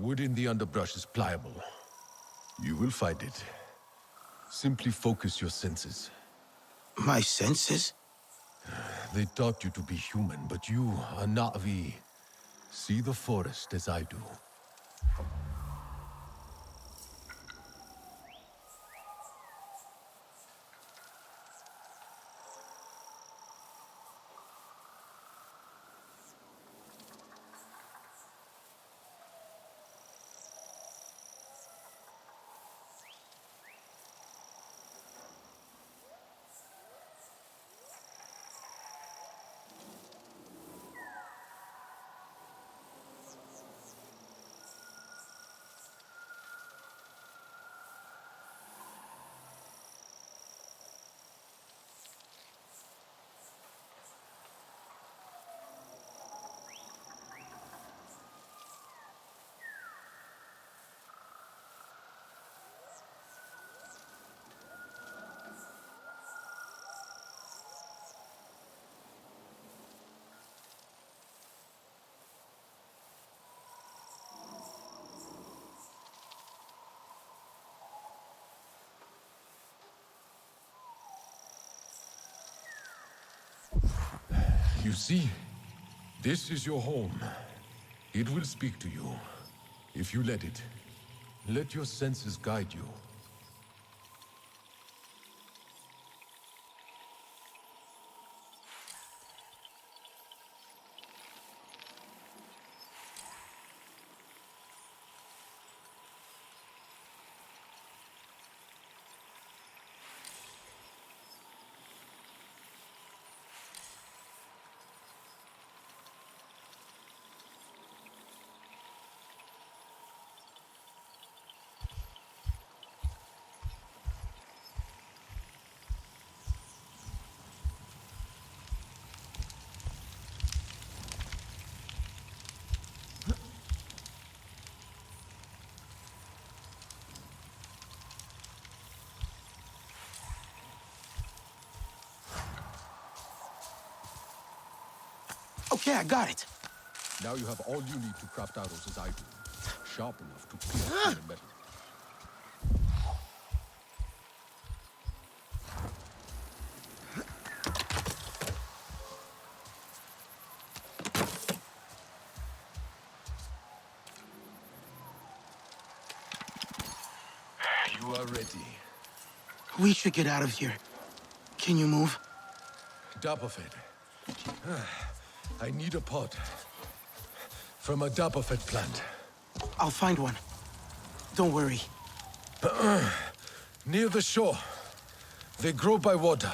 Wood in the underbrush is pliable. You will find it. Simply focus your senses. My senses? They taught you to be human, but you are Na'vi. See the forest as I do. You see, this is your home. It will speak to you, if you let it. Let your senses guide you. Okay, I got it. Now you have all you need to craft arrows as I do. Sharp enough to pierce the metal. You are ready. We should get out of here. Can you move? Dapofed. I need a pot. From a Dapofed plant. I'll find one. Don't worry. Near the shore. They grow by water.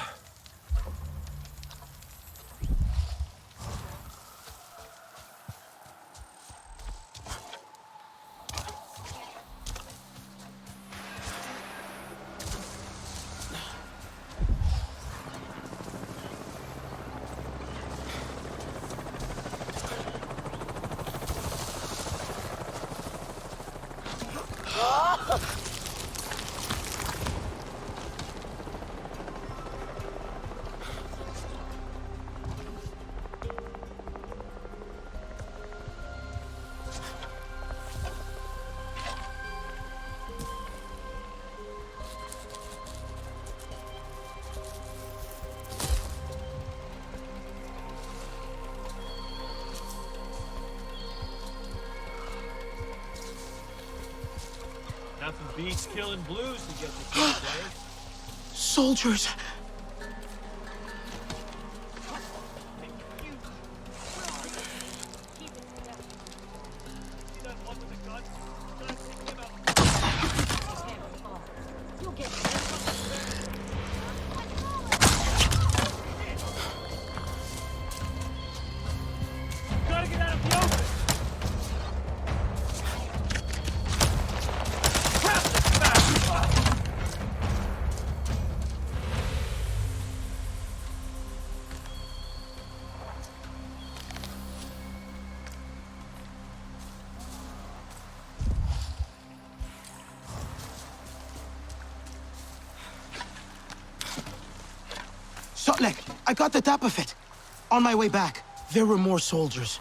Nothing beats killing blues to get the kill, eh? Soldiers! See that one with the gun? Try to pick him up. You'll get Gotta get out of the open! Crap, this bastard! Sotlek, I got the Dapofed. On my way back, there were more soldiers.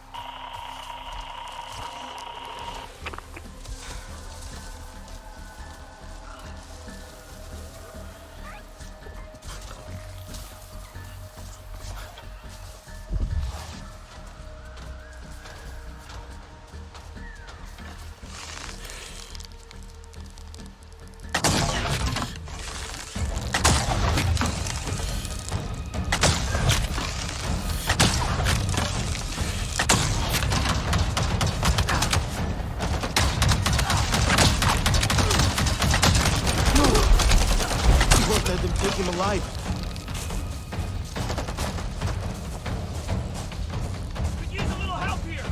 take him alive. Could use a little help here.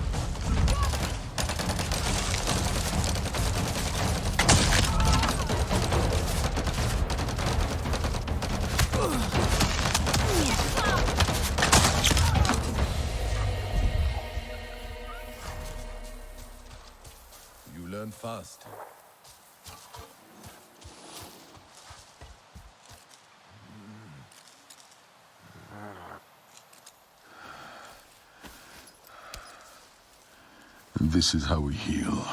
You learn fast. And this is how we heal.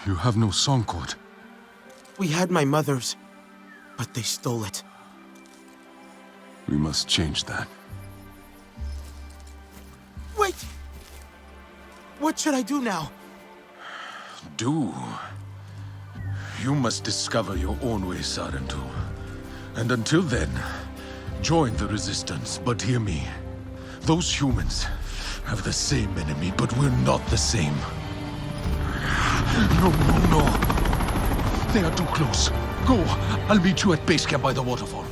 You have no song cord. We had my mother's, but they stole it. We must change that. Wait! What should I do now? Do? You must discover your own way, Sarentu. And until then, join the Resistance. But hear me. Those humans have the same enemy, but we're not the same. No, no, no. They are too close. Go. I'll meet you at base camp by the waterfall.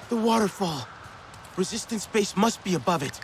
The waterfall. Resistance base must be above it.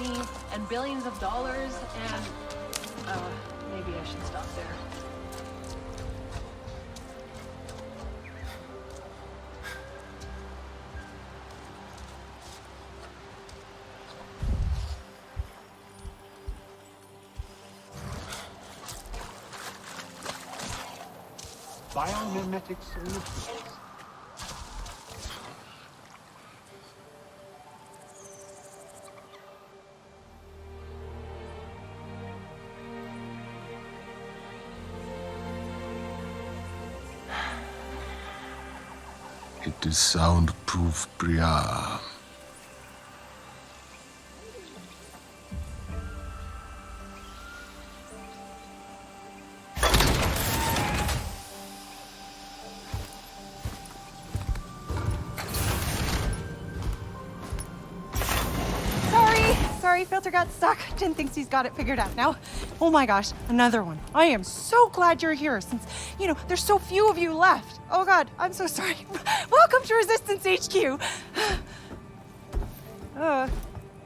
money and billions of dollars and... maybe I should stop there. Biomimetic solutions. It is soundproof, Priya. Sorry, filter got stuck. Jin thinks he's got it figured out now. Oh my gosh, another one. I am so glad you're here since, there's so few of you left. Oh god, I'm so sorry. Welcome to Resistance HQ.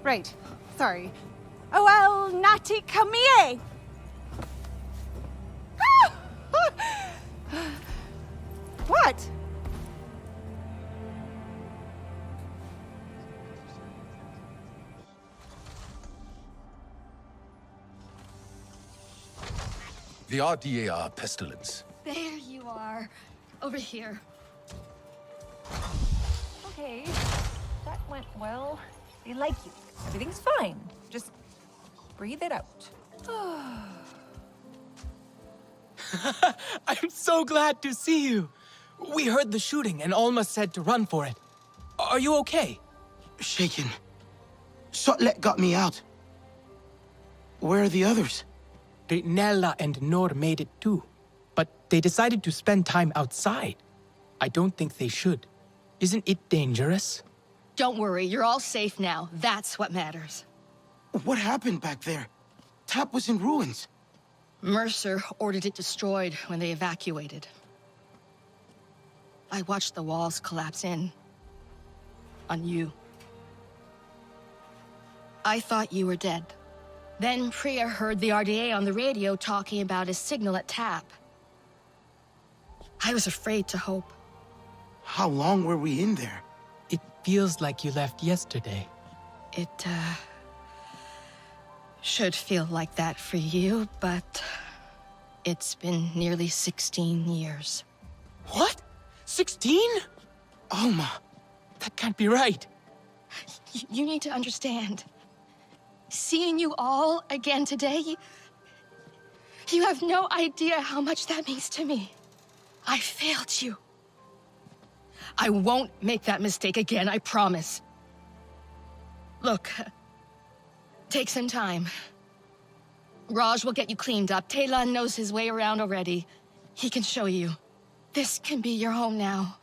Right. Sorry. Oh, el nati kamie. What? The RDA are pestilence. There you are. Over here. Okay, that went well. They like you. Everything's fine. Just breathe it out. I'm so glad to see you. We heard the shooting and Alma said to run for it. Are you okay? Shaken. Sotlet got me out. Where are the others? Nella and Nor made it too, but they decided to spend time outside. I don't think they should. Isn't it dangerous? Don't worry, you're all safe now. That's what matters. What happened back there? Tap was in ruins. Mercer ordered it destroyed when they evacuated. I watched the walls collapse in. On you. I thought you were dead. Then Priya heard the RDA on the radio talking about a signal at Tap. I was afraid to hope. How long were we in there? It feels like you left yesterday. It, should feel like that for you, but it's been nearly 16 years. What? 16? Alma. That can't be right. You need to understand. Seeing you all again today, you have no idea how much that means to me. I failed you. I won't make that mistake again, I promise. Look, take some time. Raj will get you cleaned up. Talon knows his way around already. He can show you. This can be your home now.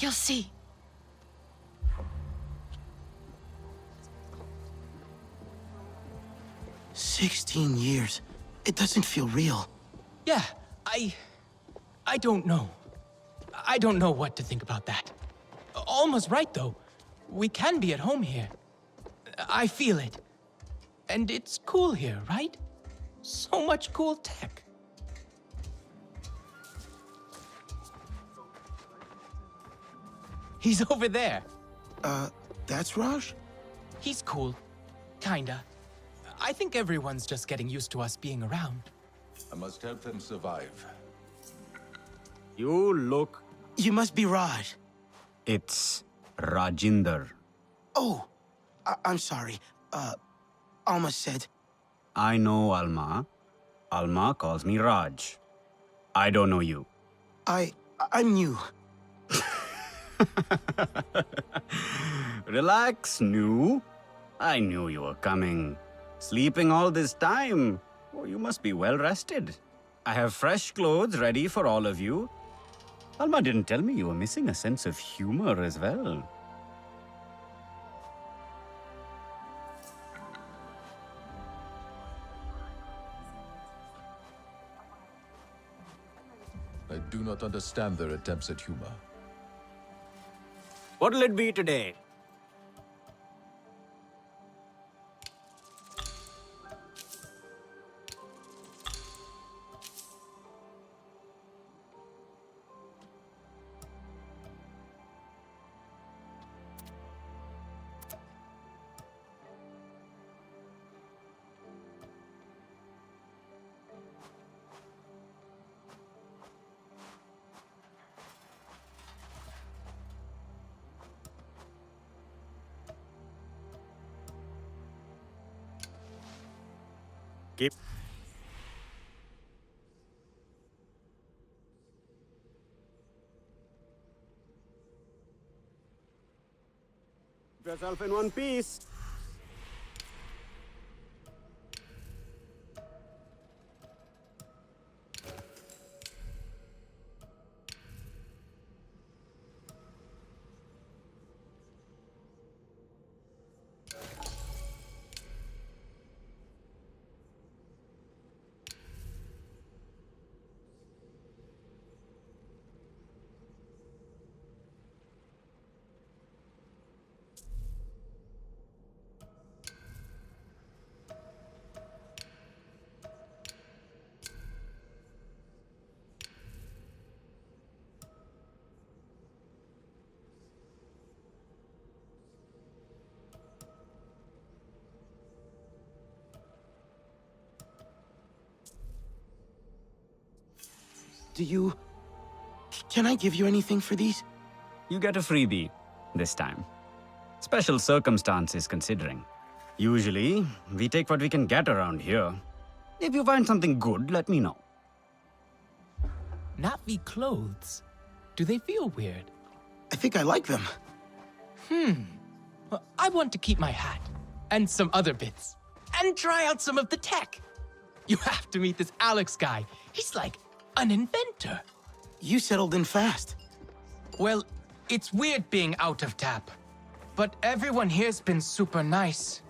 You'll see. "16 years. It doesn't feel real." Yeah, I don't know. I don't know what to think about that. Alma's right, though. We can be at home here. I feel it. And it's cool here, right? So much cool tech. He's over there. That's Raj? He's cool. Kinda. I think everyone's just getting used to us being around. I must help them survive. You look... You must be Raj. It's Rajinder. Oh, I'm sorry. Alma said... I know Alma. Alma calls me Raj. I don't know you. I'm new. Relax, new. I knew you were coming. Sleeping all this time. Oh, you must be well rested. I have fresh clothes ready for all of you. Alma didn't tell me you were missing a sense of humor as well. I do not understand their attempts at humor. What'll it be today? Keep. Yourself in one piece. Can I give you anything for these? You get a freebie this time. Special circumstances considering. Usually, we take what we can get around here. If you find something good, let me know. Navi clothes. Do they feel weird? I think I like them. Well, I want to keep my hat. And some other bits. And try out some of the tech. You have to meet this Alex guy. He's like an inventor. You settled in fast. Well, it's weird being out of tap. But everyone here's been super nice.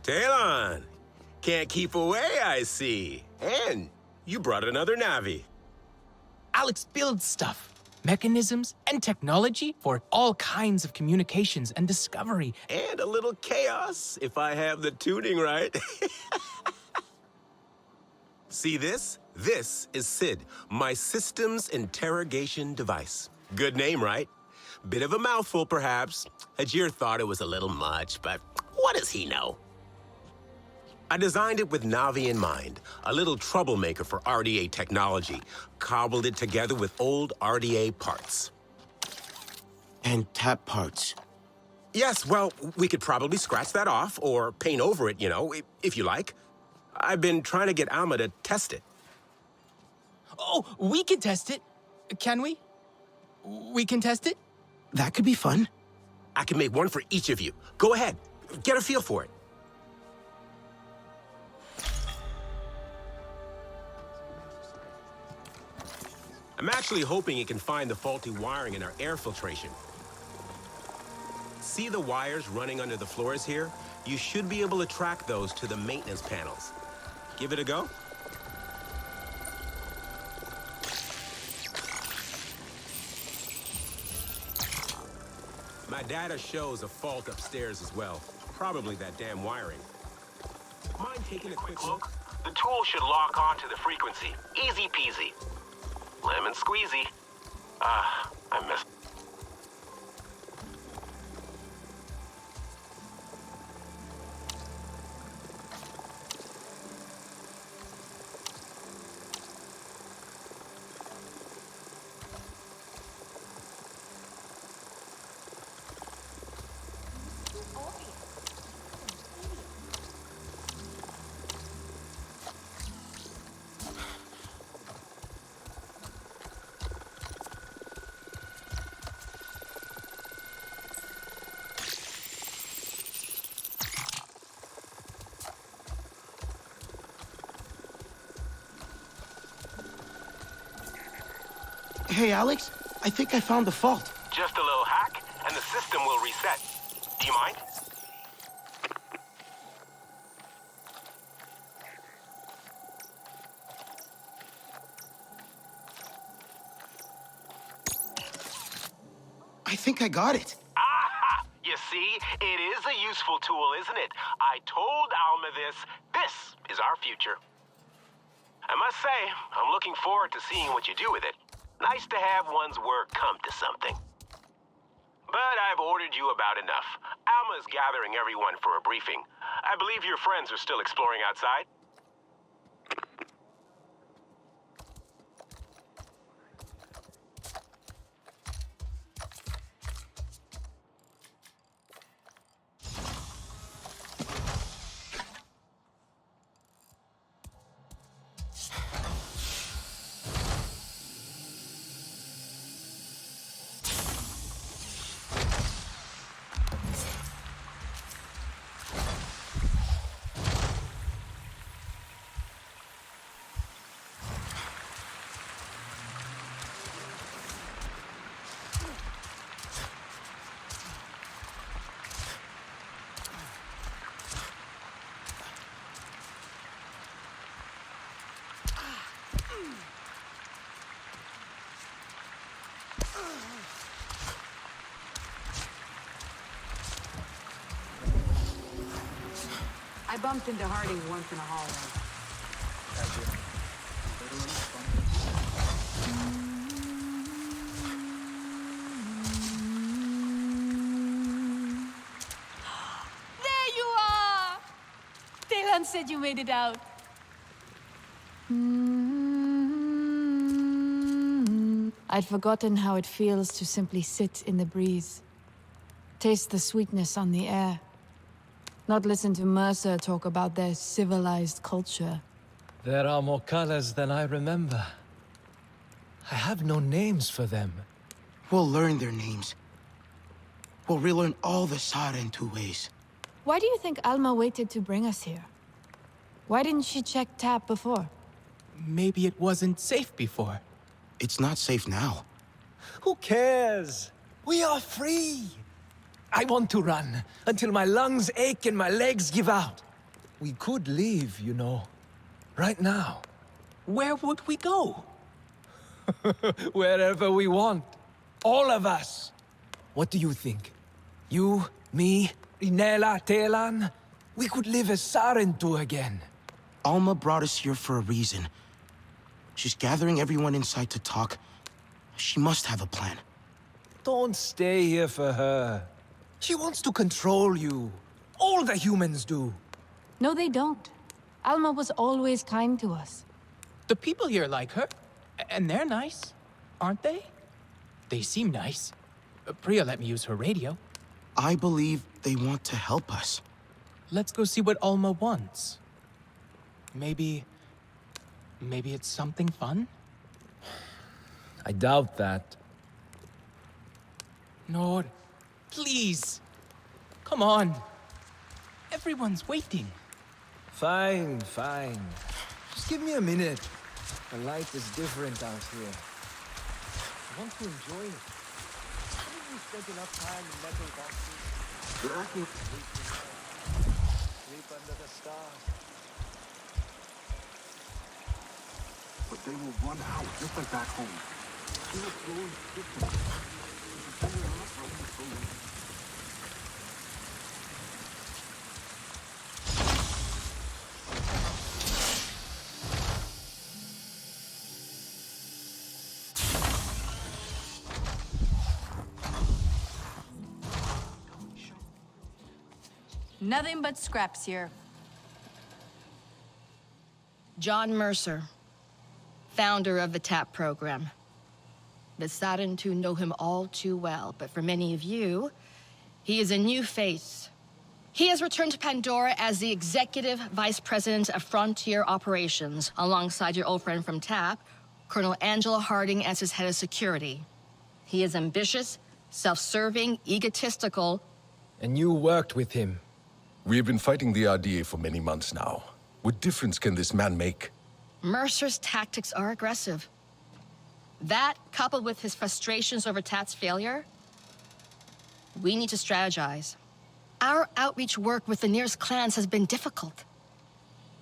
Talon! Can't keep away, I see. And you brought another Navi. Alex builds stuff. Mechanisms and technology for all kinds of communications and discovery. And a little chaos, if I have the tuning right. See this? This is SID, my systems interrogation device. Good name, right? Bit of a mouthful, perhaps. Ajir thought it was a little much, but what does he know? I designed it with Navi in mind, a little troublemaker for RDA technology. Cobbled it together with old RDA parts. And tap parts. Yes, well, we could probably scratch that off or paint over it, you know, if you like. I've been trying to get Alma to test it. Oh, we can test it. Can we? We can test it? That could be fun. I can make one for each of you. Go ahead, get a feel for it. I'm actually hoping it can find the faulty wiring in our air filtration. See the wires running under the floors here? You should be able to track those to the maintenance panels. Give it a go. My data shows a fault upstairs as well. Probably that damn wiring. Mind taking a quick look? The tool should lock onto the frequency. Easy peasy. Lemon squeezy. I missed. Hey, Alex, I think I found the fault. Just a little hack, and the system will reset. Do you mind? I think I got it. Aha! You see, it is a useful tool, isn't it? I told Alma this. This is our future. I must say, I'm looking forward to seeing what you do with it. Nice to have one's work come to something. But I've ordered you about enough. Alma's gathering everyone for a briefing. I believe your friends are still exploring outside. I bumped into Harding once in a hallway. There you are! Telan said you made it out. I'd forgotten how it feels to simply sit in the breeze. Taste the sweetness on the air. Not listen to Mercer talk about their civilized culture. There are more colors than I remember. I have no names for them. We'll learn their names. We'll relearn all the Sarentu ways. Why do you think Alma waited to bring us here? Why didn't she check Tap before? Maybe it wasn't safe before. It's not safe now. Who cares? We are free. I want to run until my lungs ache and my legs give out. We could leave, you know. Right now. Where would we go? Wherever we want. All of us. What do you think? You, me, Inela, Telan? We could live as Sarentu again. Alma brought us here for a reason. She's gathering everyone inside to talk. She must have a plan. Don't stay here for her. She wants to control you. All the humans do. No, they don't. Alma was always kind to us. The people here like her, and they're nice, aren't they? They seem nice. Priya let me use her radio. I believe they want to help us. Let's go see what Alma wants. Maybe it's something fun? I doubt that. Nor, please. Come on. Everyone's waiting. Fine, fine. Just give me a minute. The life is different out here. I want to enjoy it. Haven't you spent enough time in metal boxes? Sleep under the stars. But they will run out, just like back home. See what's going different. Nothing but scraps here. John Mercer, founder of the TAP program. The Sarentu know him all too well, but for many of you, he is a new face. He has returned to Pandora as the Executive Vice President of Frontier Operations, alongside your old friend from TAP, Colonel Angela Harding, as his head of security. He is ambitious, self-serving, egotistical. And you worked with him. We have been fighting the RDA for many months now. What difference can this man make? Mercer's tactics are aggressive. That, coupled with his frustrations over TAT's failure, we need to strategize. Our outreach work with the nearest clans has been difficult.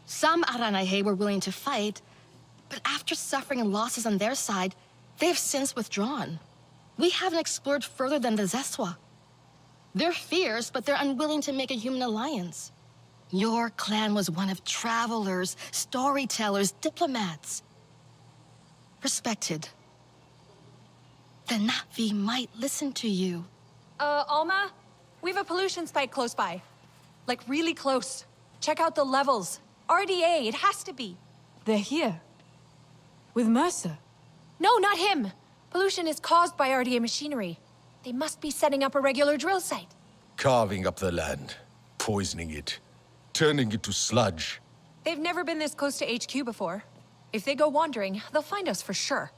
Some Aranahe were willing to fight, but after suffering losses on their side, they have since withdrawn. We haven't explored further than the Zeswa. They're fierce, but they're unwilling to make a human alliance. Your clan was one of travelers, storytellers, diplomats. Respected. The Na'vi might listen to you. Alma? We have a pollution spike close by. Like, really close. Check out the levels. RDA, it has to be. They're here. With Mercer. No, not him. Pollution is caused by RDA machinery. They must be setting up a regular drill site. Carving up the land, poisoning it, turning it to sludge. They've never been this close to HQ before. If they go wandering, they'll find us for sure.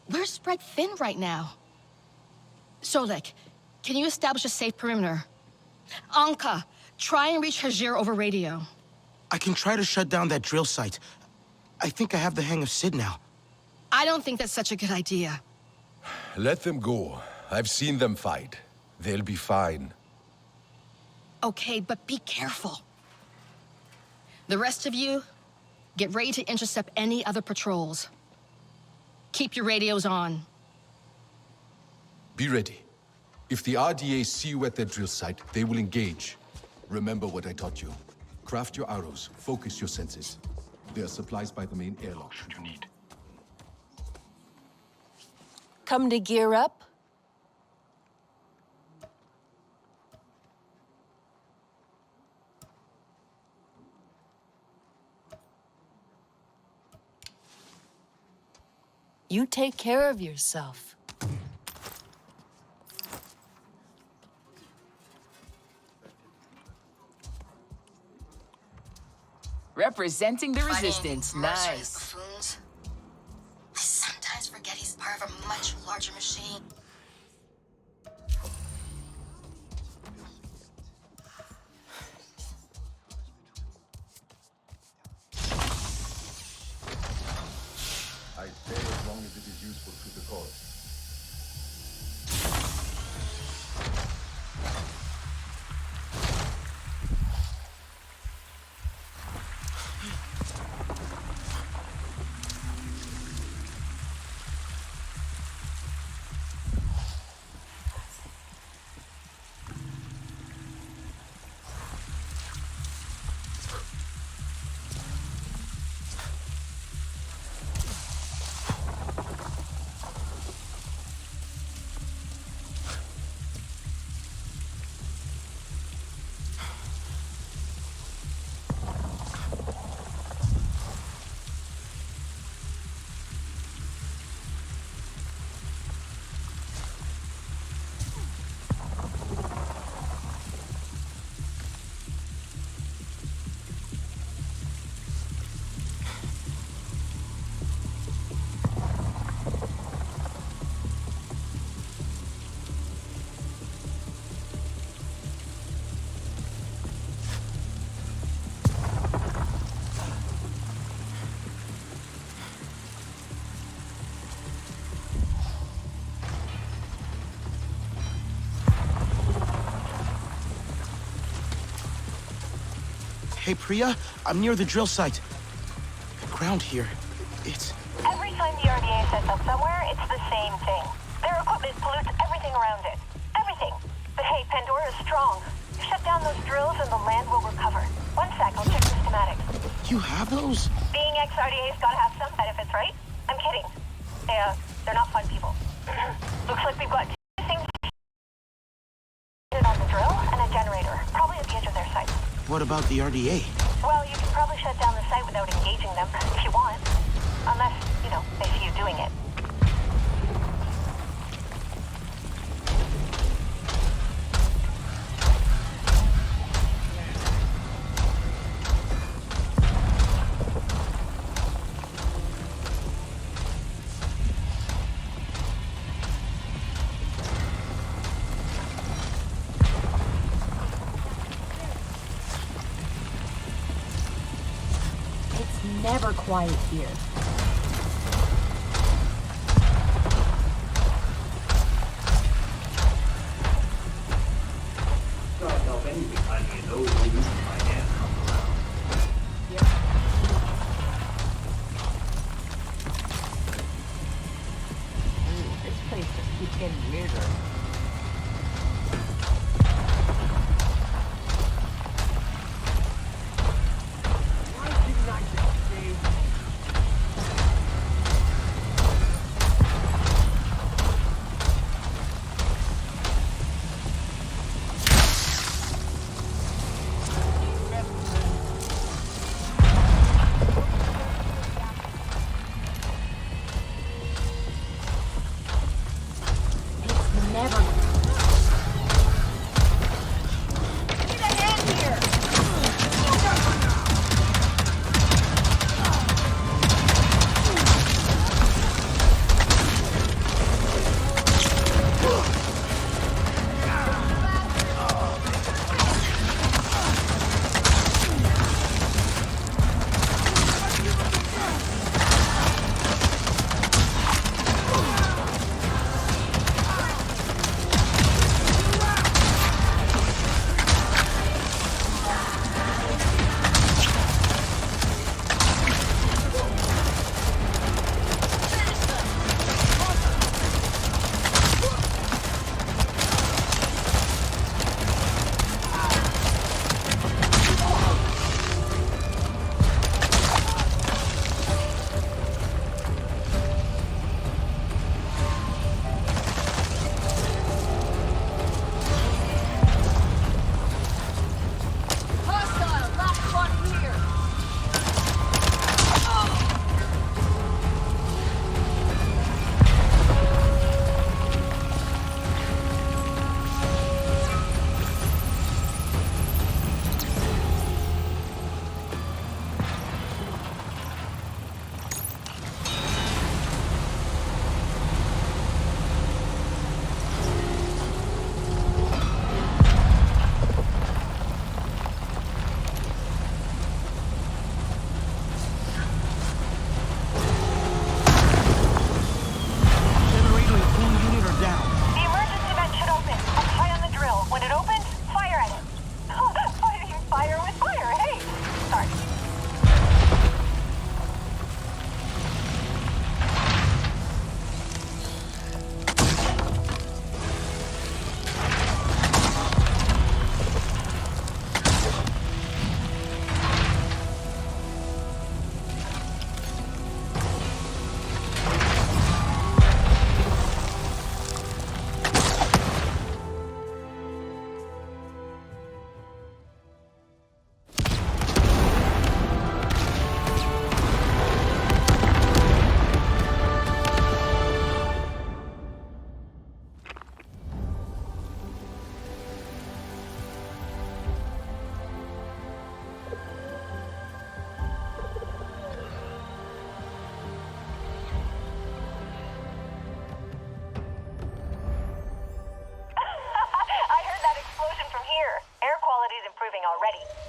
We're spread thin right now. Solek, can you establish a safe perimeter? Anka, try and reach Hajir over radio. I can try to shut down that drill site. I think I have the hang of Sid now. I don't think that's such a good idea. Let them go. I've seen them fight. They'll be fine. Okay, but be careful. The rest of you, get ready to intercept any other patrols. Keep your radios on. Be ready. If the RDA see you at their drill site, they will engage. Remember what I taught you. Craft your arrows. Focus your senses. There are supplies by the main airlock should you need. Come to gear up? You take care of yourself. Representing the resistance. Nice. Buffoons. I sometimes forget he's part of a much larger machine. I stay as long as it is useful to the cause. Hey, Priya, I'm near the drill site. The ground here, it's... Every time the RDA sets up somewhere, it's the same thing. Their equipment pollutes everything around it. Everything. But hey, Pandora's strong. Shut down those drills and the land will recover. One sec, I'll check the schematics. You have those? Being ex-RDA's gotta have some benefits, right? I'm kidding. They're not fun people. Looks like we've got two things on the drill and a generator, probably at the edge of their site. What about the RDA? Well, you can probably shut down the site without engaging them, if you want. Unless, they see you doing it. Never quiet here. Don't know if anything behind me knows who used my hand come around. This place just keeps getting weirder.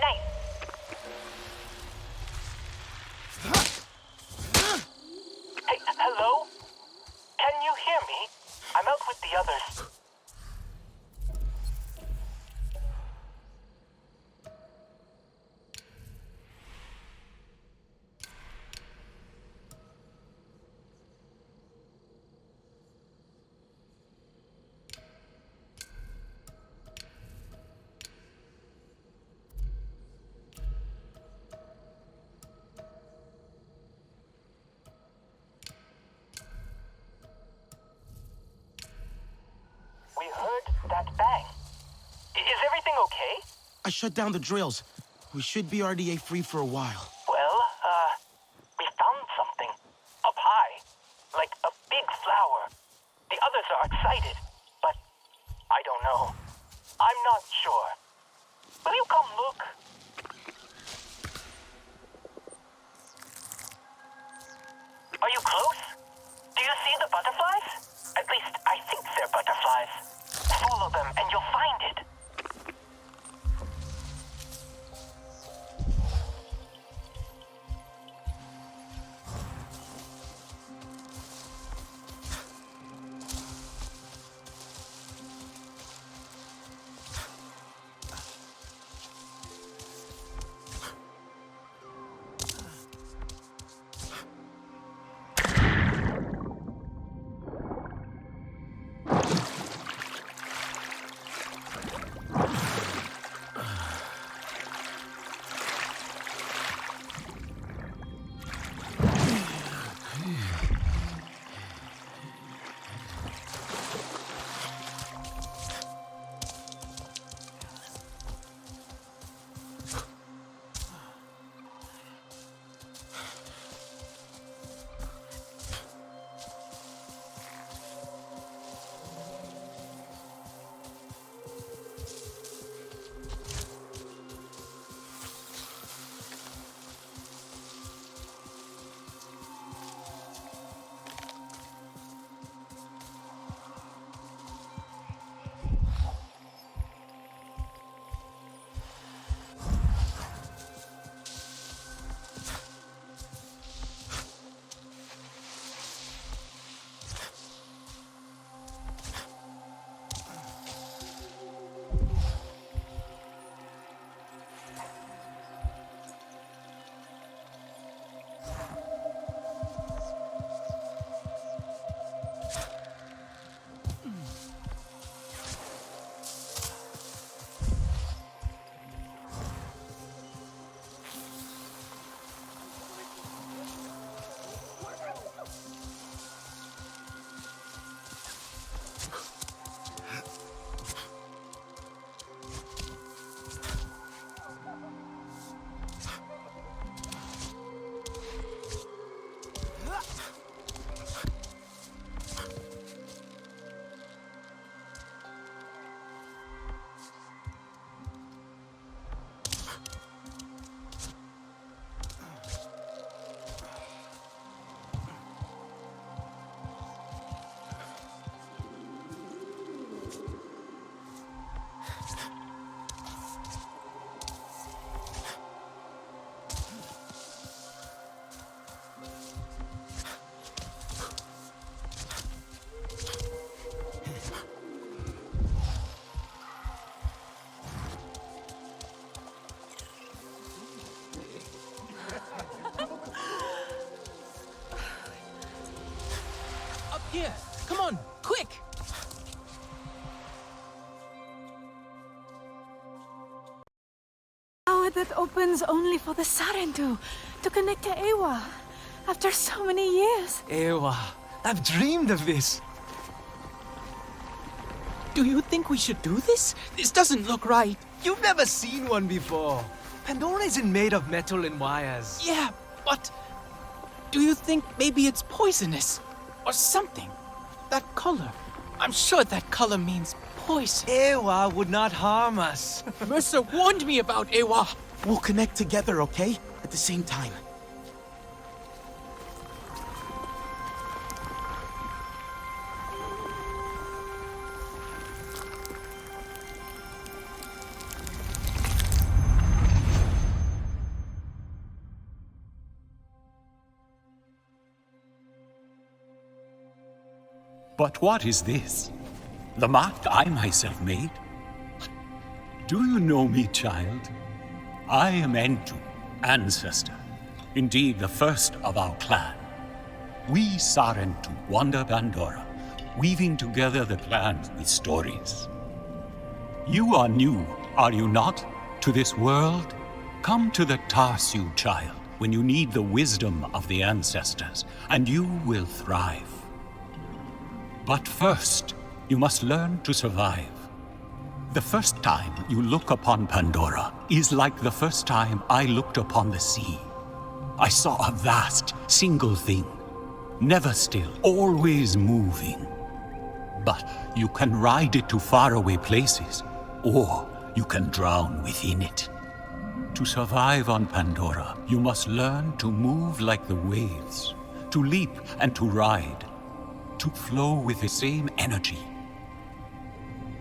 Nice. Hey, hello? Can you hear me? I'm out with the others. We heard that bang. Is everything okay? I shut down the drills. We should be RDA free for a while. Well, we found something. Up high. Like a big flower. The others are excited, but I don't know. I'm not sure. Will you come look? Are you close? Do you see the butterflies? At least I think they're butterflies. Follow them and you'll find it. Here, come on, quick! How that opens only for the Sarentu to connect to Ewa after so many years. Ewa, I've dreamed of this. Do you think we should do this? This doesn't look right. You've never seen one before. Pandora isn't made of metal and wires. Yeah, but do you think maybe it's poisonous? Or something? That color. I'm sure that color means poison. Ewa would not harm us. Mercer warned me about Ewa. We'll connect together, okay? At the same time. But what is this? The mark I myself made? Do you know me, child? I am Entu, ancestor. Indeed, the first of our clan. We Sarentu wander Pandora, weaving together the clans with stories. You are new, are you not, to this world? Come to the Tarsu, child, when you need the wisdom of the ancestors, and you will thrive. But first, you must learn to survive. The first time you look upon Pandora is like the first time I looked upon the sea. I saw a vast, single thing, never still, always moving. But you can ride it to faraway places, or you can drown within it. To survive on Pandora, you must learn to move like the waves, to leap and to ride, to flow with the same energy.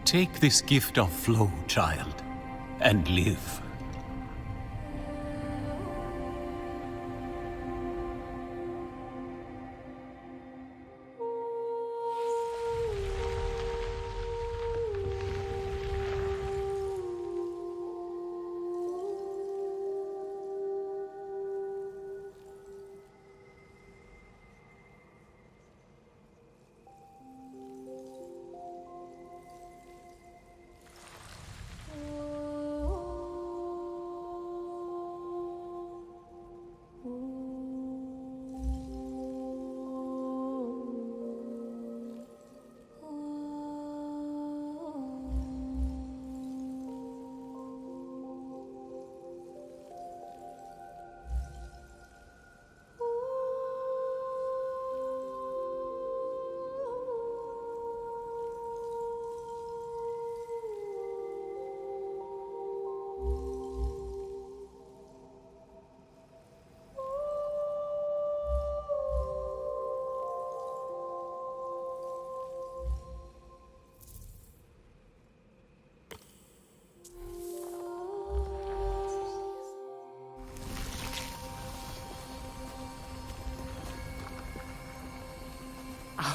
Take this gift of flow, child, and live.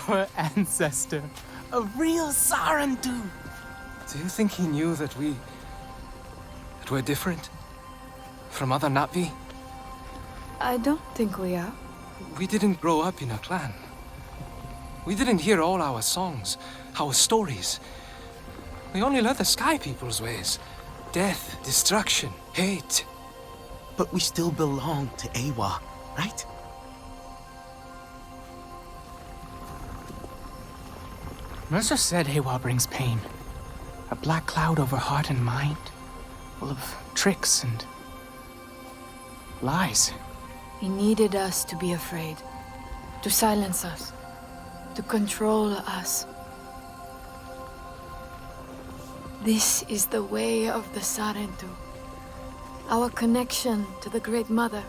Our ancestor, a real Sarentu. Do you think he knew that we're different? From other Na'vi? I don't think we are. We didn't grow up in a clan. We didn't hear all our songs, our stories. We only learned the Sky People's ways. Death, destruction, hate. But we still belong to Eywa, right? Mercer said Eywa brings pain. A black cloud over heart and mind, full of tricks and lies. He needed us to be afraid, to silence us, to control us. This is the way of the Sarentu, our connection to the Great Mother.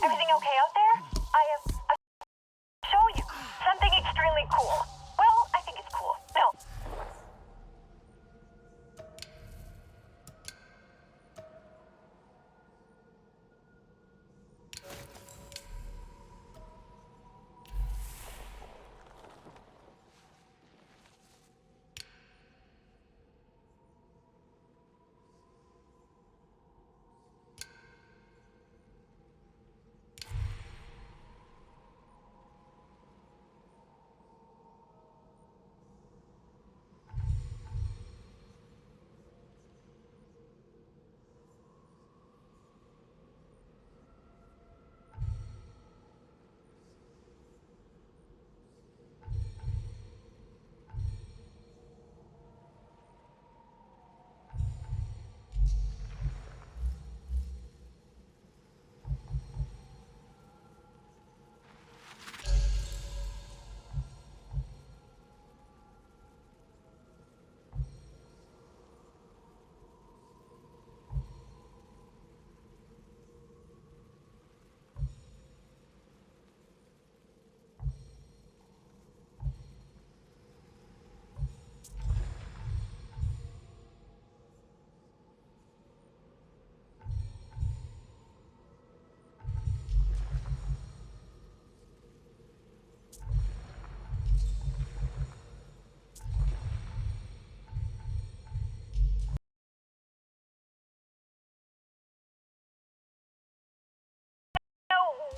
Everything okay out there? I'll show you something extremely cool. Well, I think it's cool. No.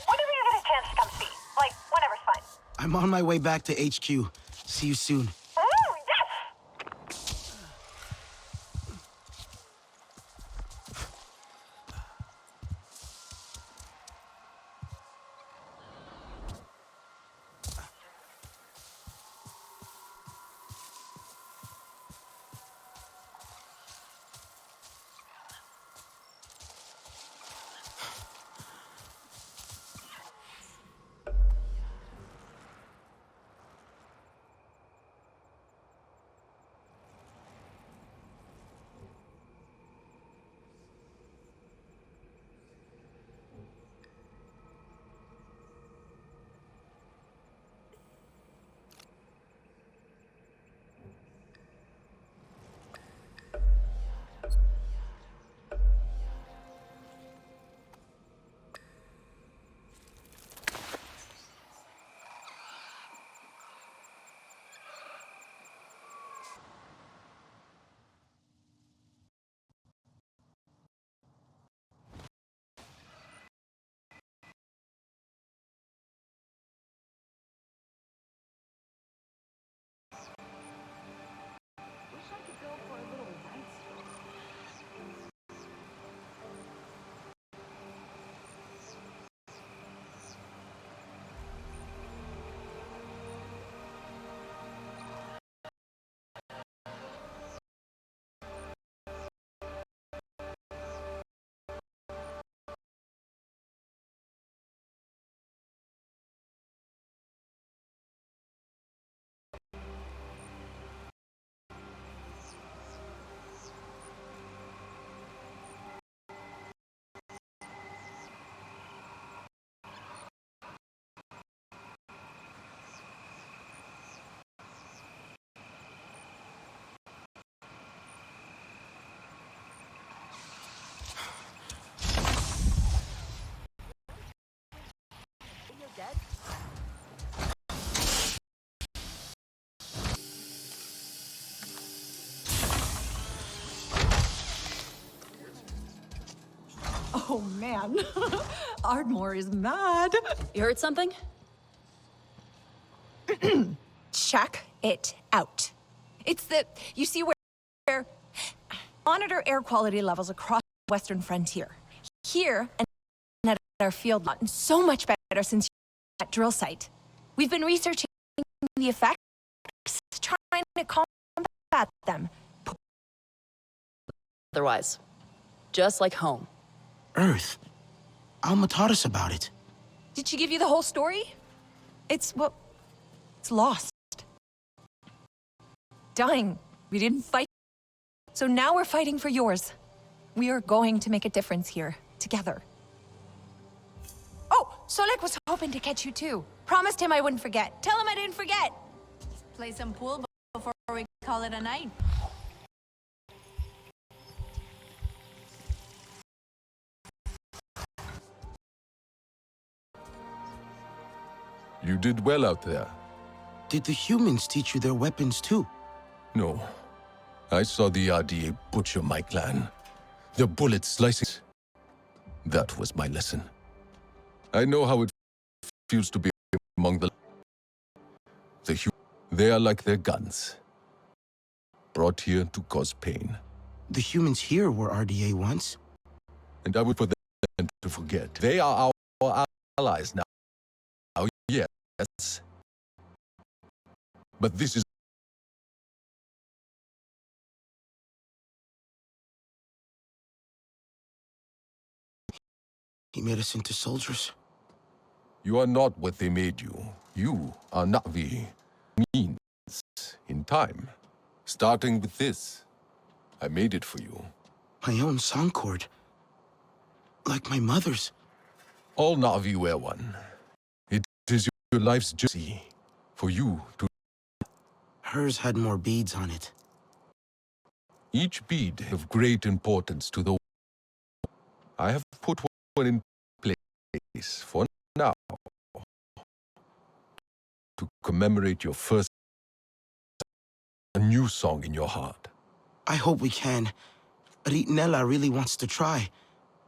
Whenever you get a chance to come see. Like, whenever's fine. I'm on my way back to HQ. See you soon. Yes! Oh man, Ardmore is mad. You heard something? Check it out. It's the, you see where monitor air quality levels across the western frontier. Here and at our field lot, and so much better since at drill site. We've been researching the effects, trying to combat them. Otherwise, just like home. Earth. Alma taught us about it. Did she give you the whole story? It's lost. Dying. We didn't fight. So now we're fighting for yours. We are going to make a difference here, together. Oh, Solek was hoping to catch you too. Promised him I wouldn't forget. Tell him I didn't forget. Play some pool before we call it a night. You did well out there. Did the humans teach you their weapons too? No. I saw the RDA butcher my clan. The bullets slicing. That was my lesson. I know how it feels to be among the they are like their guns. Brought here to cause pain. The humans here were RDA once. And I would for them to forget. They are our allies now. Yes. But this is He made us into soldiers. You are not what they made you. You are Na'vi. Means in time. Starting with this. I made it for you. My own song chord. Like my mother's. All Na'vi wear one. It is your life's jersey. For you to... Hers had more beads on it. Each bead of great importance to the... I have put one in place for now. To commemorate your first... A new song in your heart. I hope we can. Ritnella really wants to try.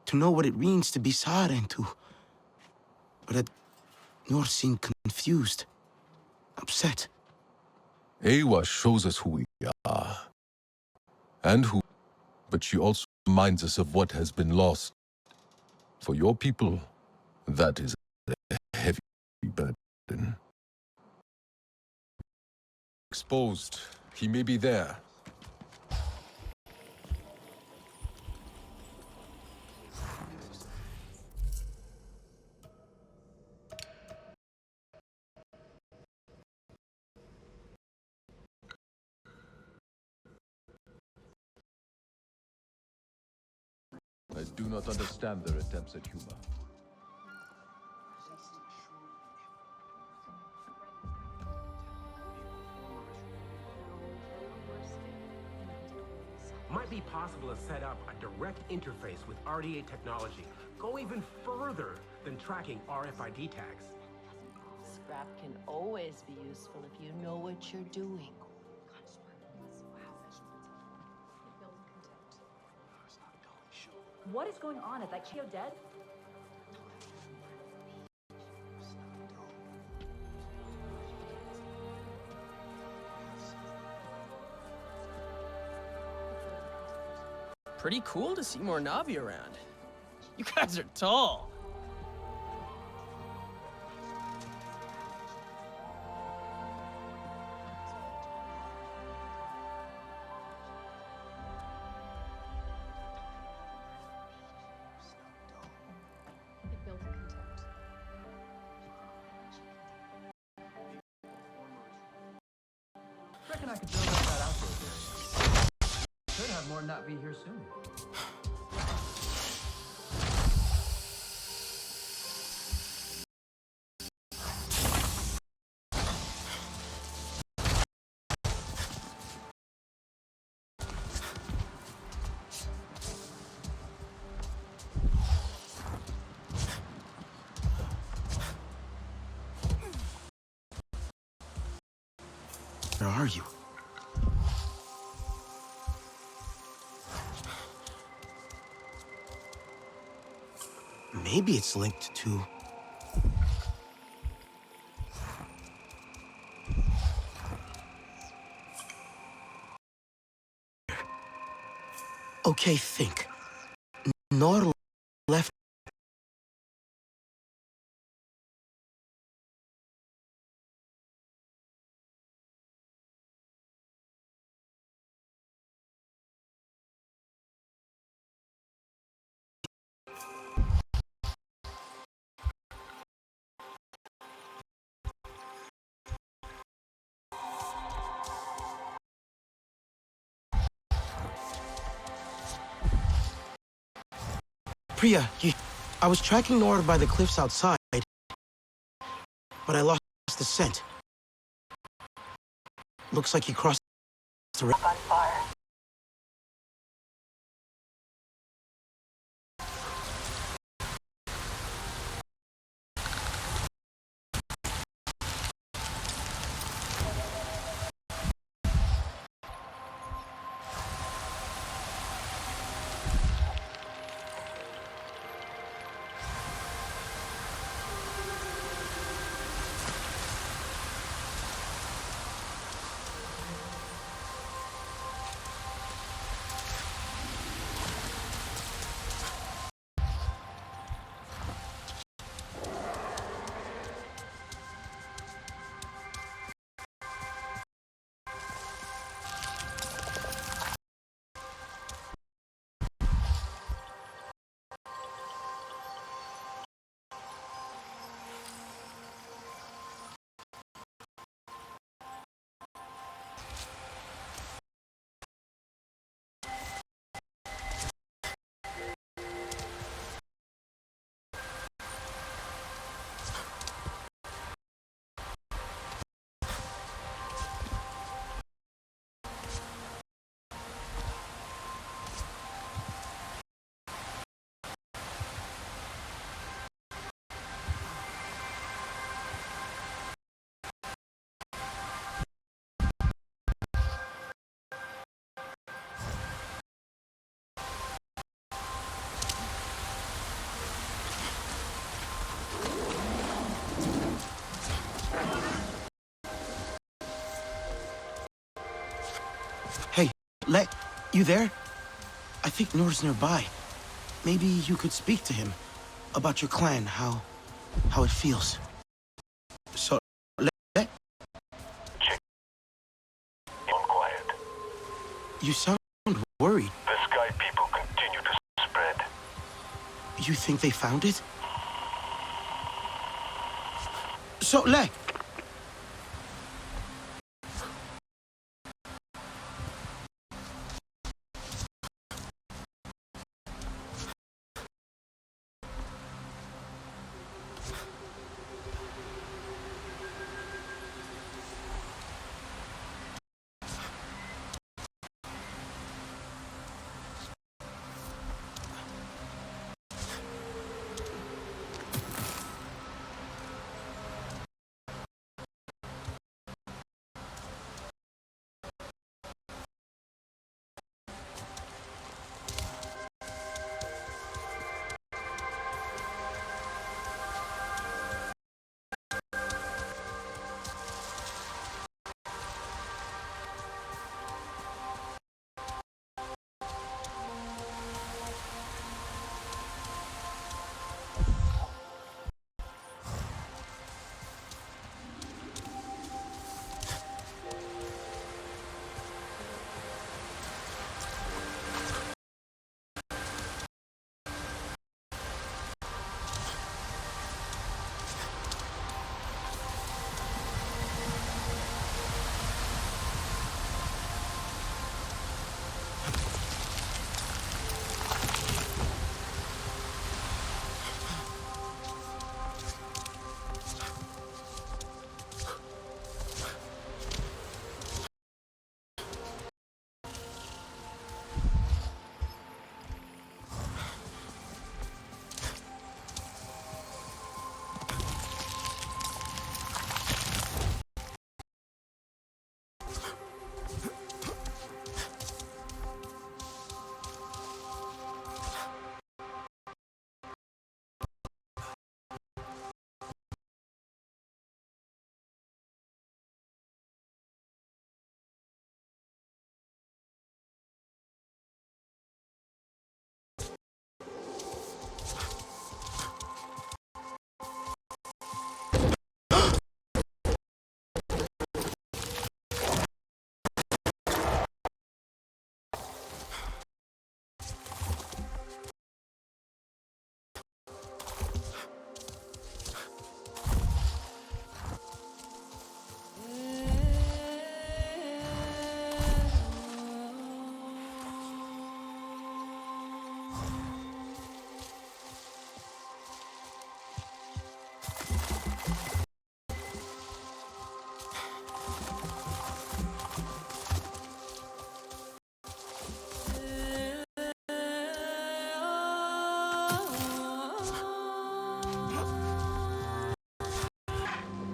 To know what it means to be Sarentu. But Noor seemed confused, upset. Ewa shows us who we are. And who, but she also reminds us of what has been lost. For your people, that is a heavy burden. Exposed, he may be there. I do not understand their attempts at humor. Might be possible to set up a direct interface with RDA technology. Go even further than tracking RFID tags. Scrap can always be useful if you know what you're doing. What is going on? Is that Kyo dead? Pretty cool to see more Na'vi around. You guys are tall. Reckon I could build up that outdoor area. Should have more Na'vi here soon. Where are you? Maybe it's linked to... Okay, think. Noor left... Priya, I was tracking Noor by the cliffs outside, but I lost the scent. Looks like he crossed the river. You there? I think Nor's nearby. Maybe you could speak to him about your clan, how it feels. So, Quiet. You sound worried. The Sky people continue to spread. You think they found it? So,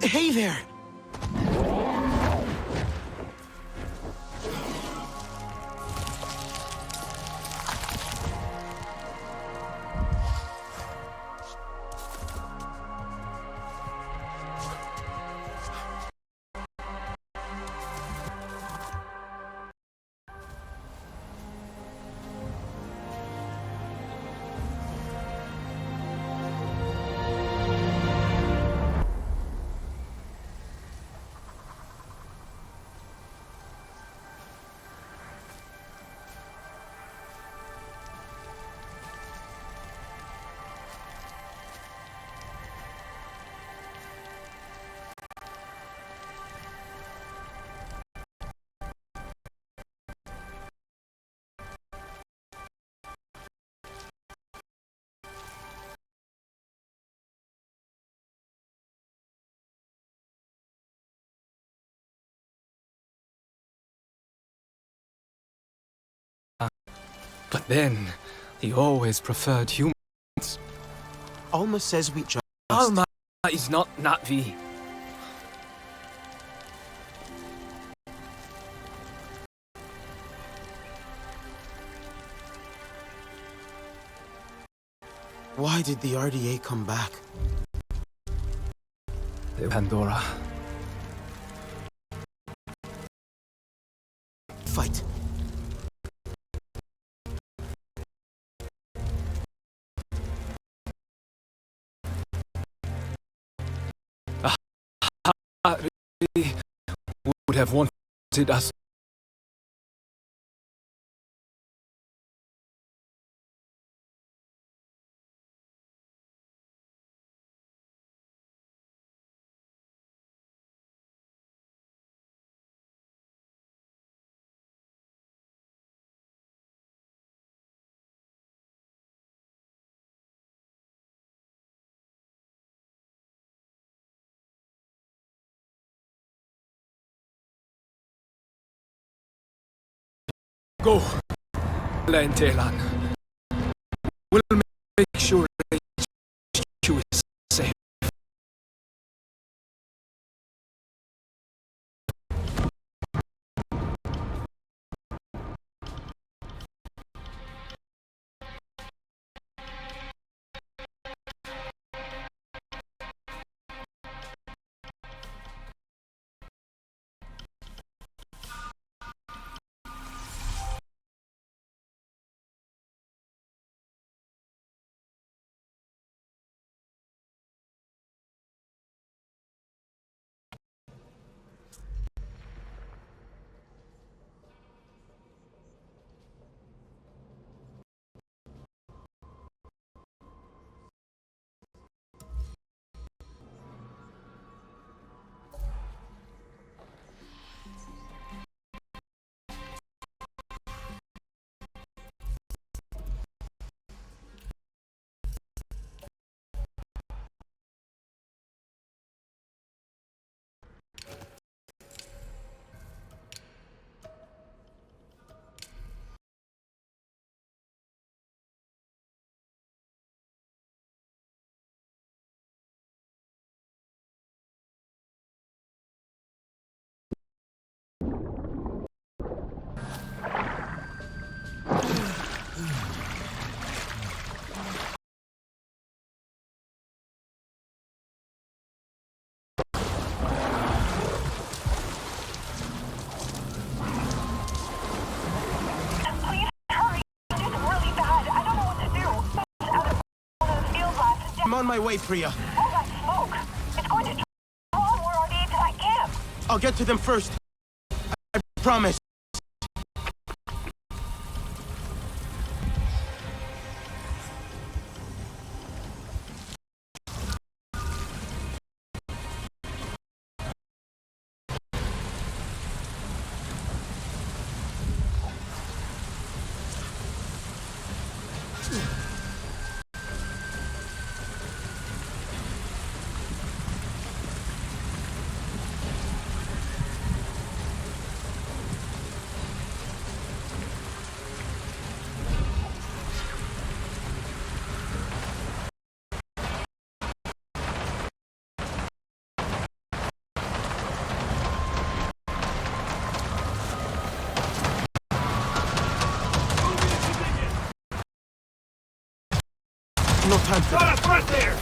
Hey there! But then, he always preferred humans. Alma says we just... Alma is not Na'vi. Why did the RDA come back? Pandora. Fight. would have wanted us. Go, Lantelan. We'll make sure HQ is safe. I'm on my way, Priya. All that smoke. It's going to draw more RDA to that camp. I'll get to them first. I promise. No time for that. Right there!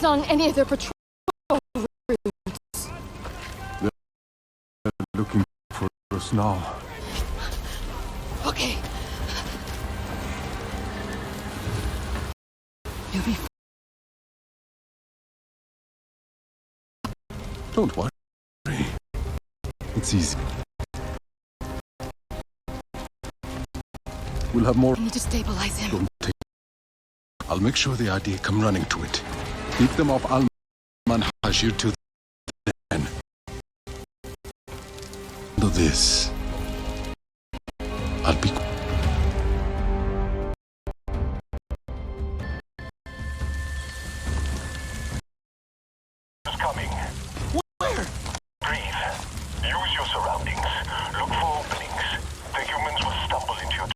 It's not on any of their patrol routes. They're looking for us now. Okay. You'll be Don't worry. It's easy. We'll have more. I need to stabilize him. Don't take. I'll make sure the RDA come running to it. Keep them off Al-Manhajir to then. Do this. I'll be. It's coming. Where? Breathe. Use your surroundings. Look for openings. The humans will stumble into your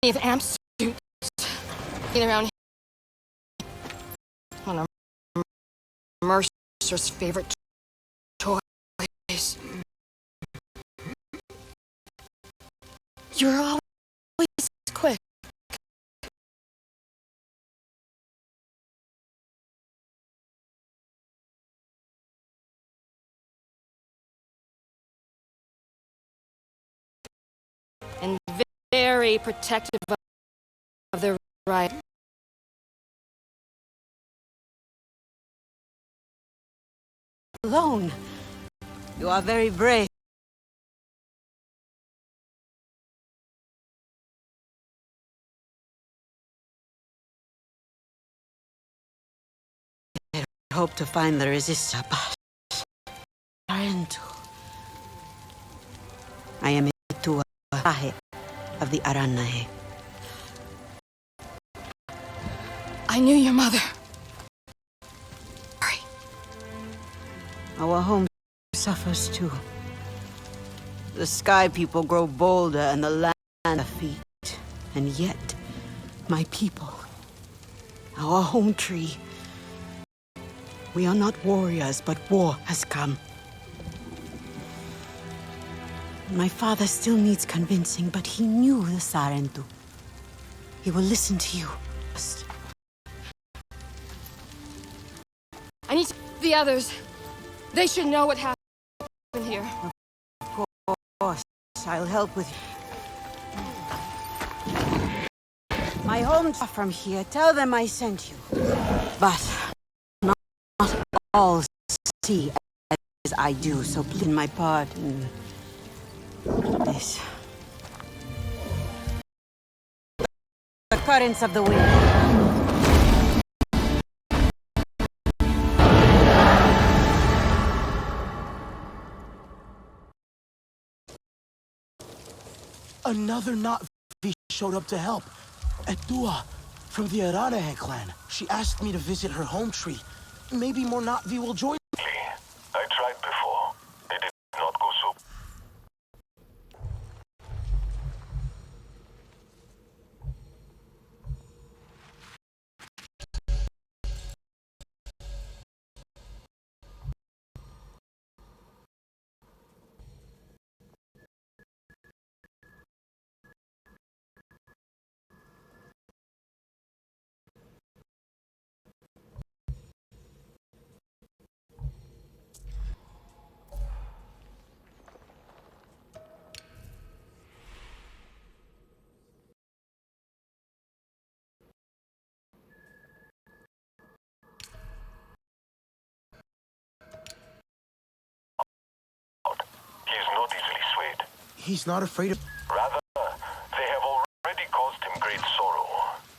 of amp suits around one of Mercer's favorite toys. You're always quick. And very protective of their right. Alone. You are very brave. I hope to find the resistor, but I am Itua Ahe of the Aranahe. I knew your mother. Our home suffers too. The sky people grow bolder and the land defeat. And yet, my people, our home tree, we are not warriors, but war has come. My father still needs convincing, but he knew the Sarentu. He will listen to you. I need the others. They should know what happened here. Of course, I'll help with you. My home's far from here. Tell them I sent you. But not all see as I do, so please my part in this. The currents of the wind. Another Na'vi showed up to help. Etua, from the Aranahe clan. She asked me to visit her home tree. Maybe more Na'vi will join. I tried before. It did not go so. He is not easily swayed. He's not afraid of... Rather, they have already caused him great sorrow.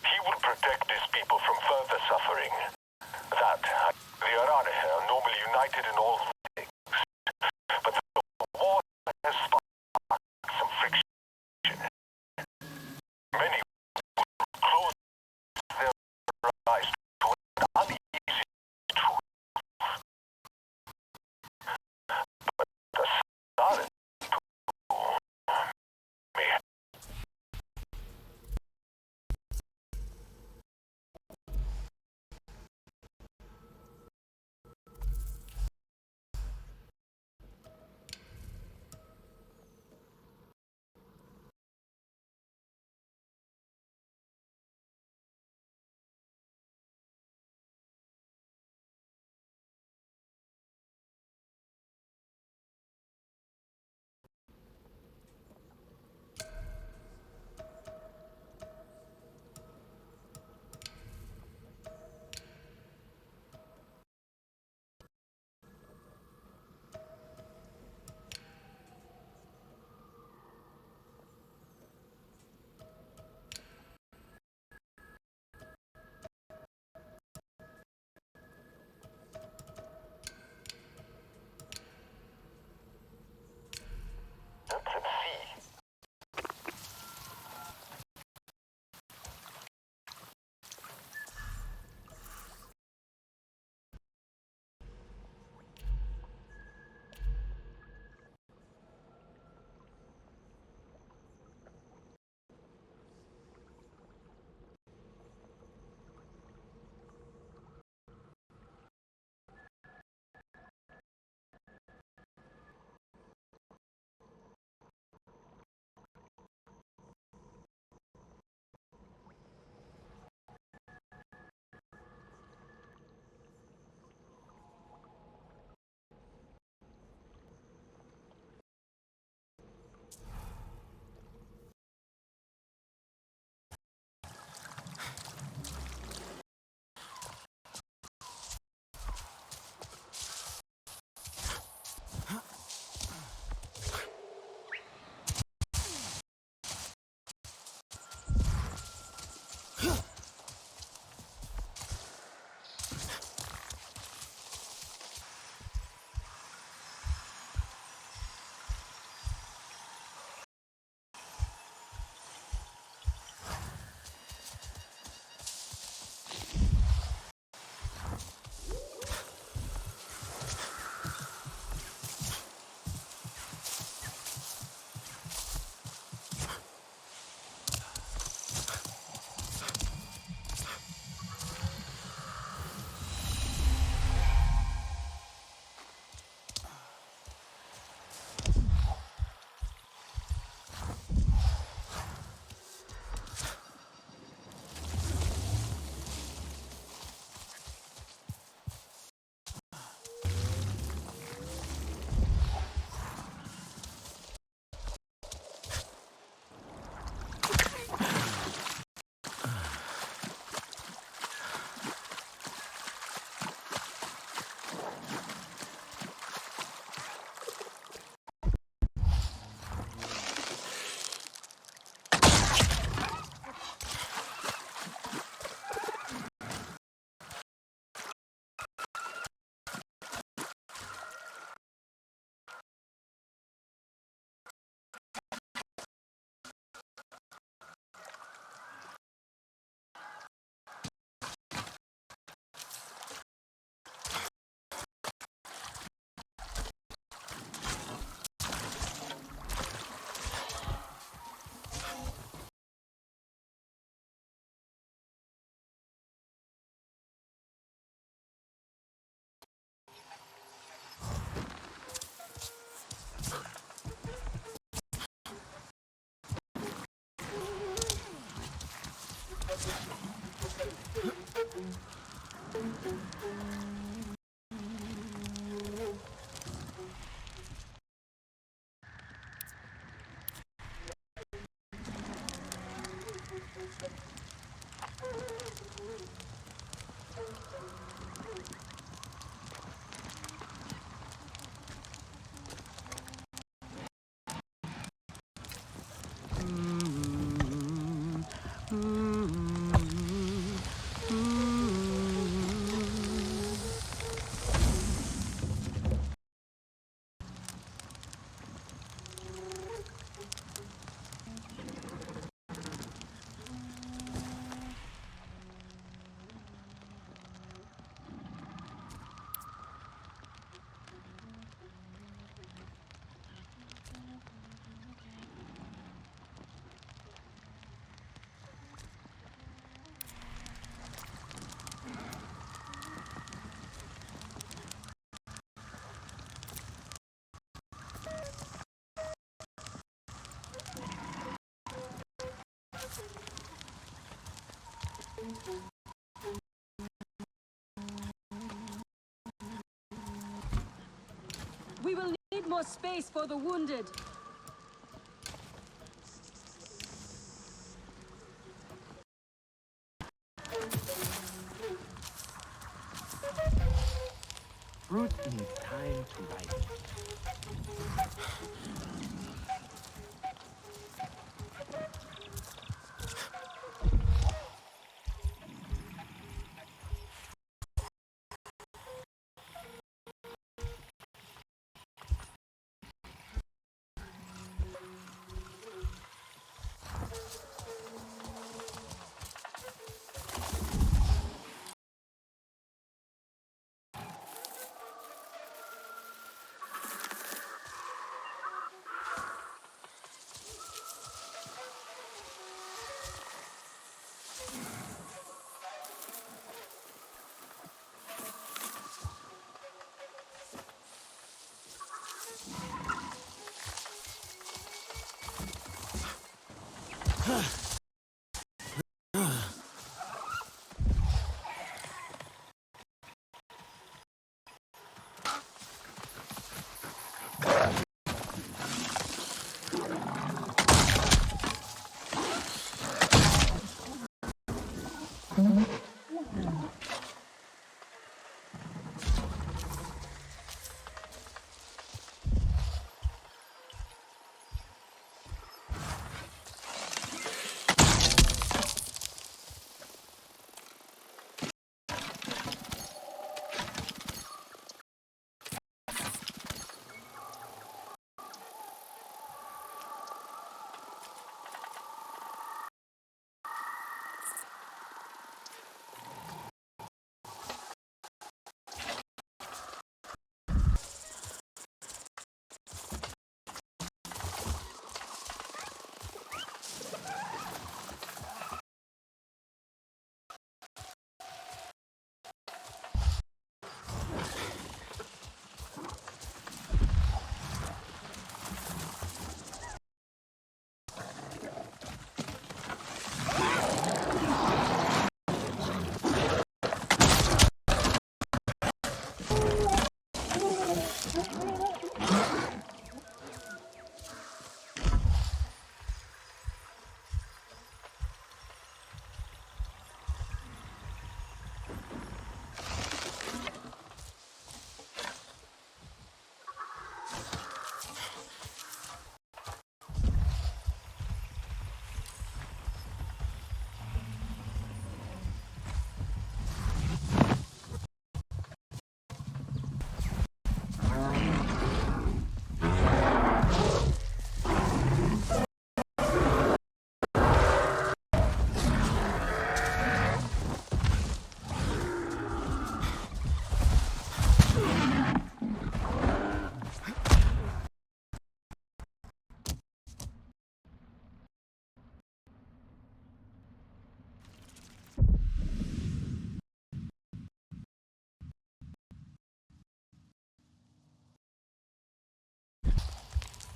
He will protect his people from further suffering. That, the Aranahe are normally united in all things. But the war has sparked some friction. Many will close their eyes to an uneasy truth. But the Sarentu may We will need more space for the wounded. Fruit needs time to ripen.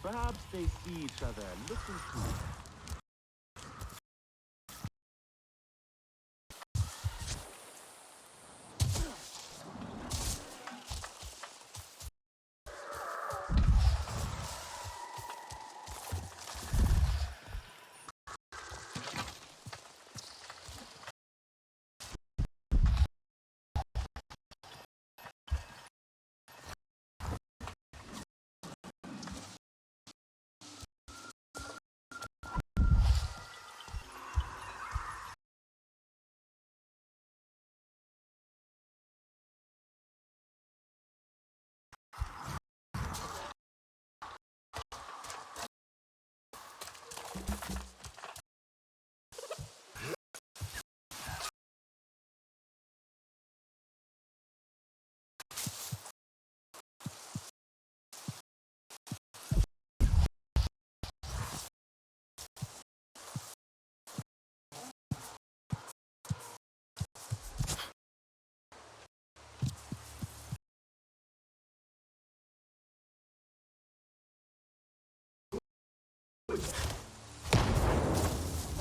Perhaps they see each other looking through.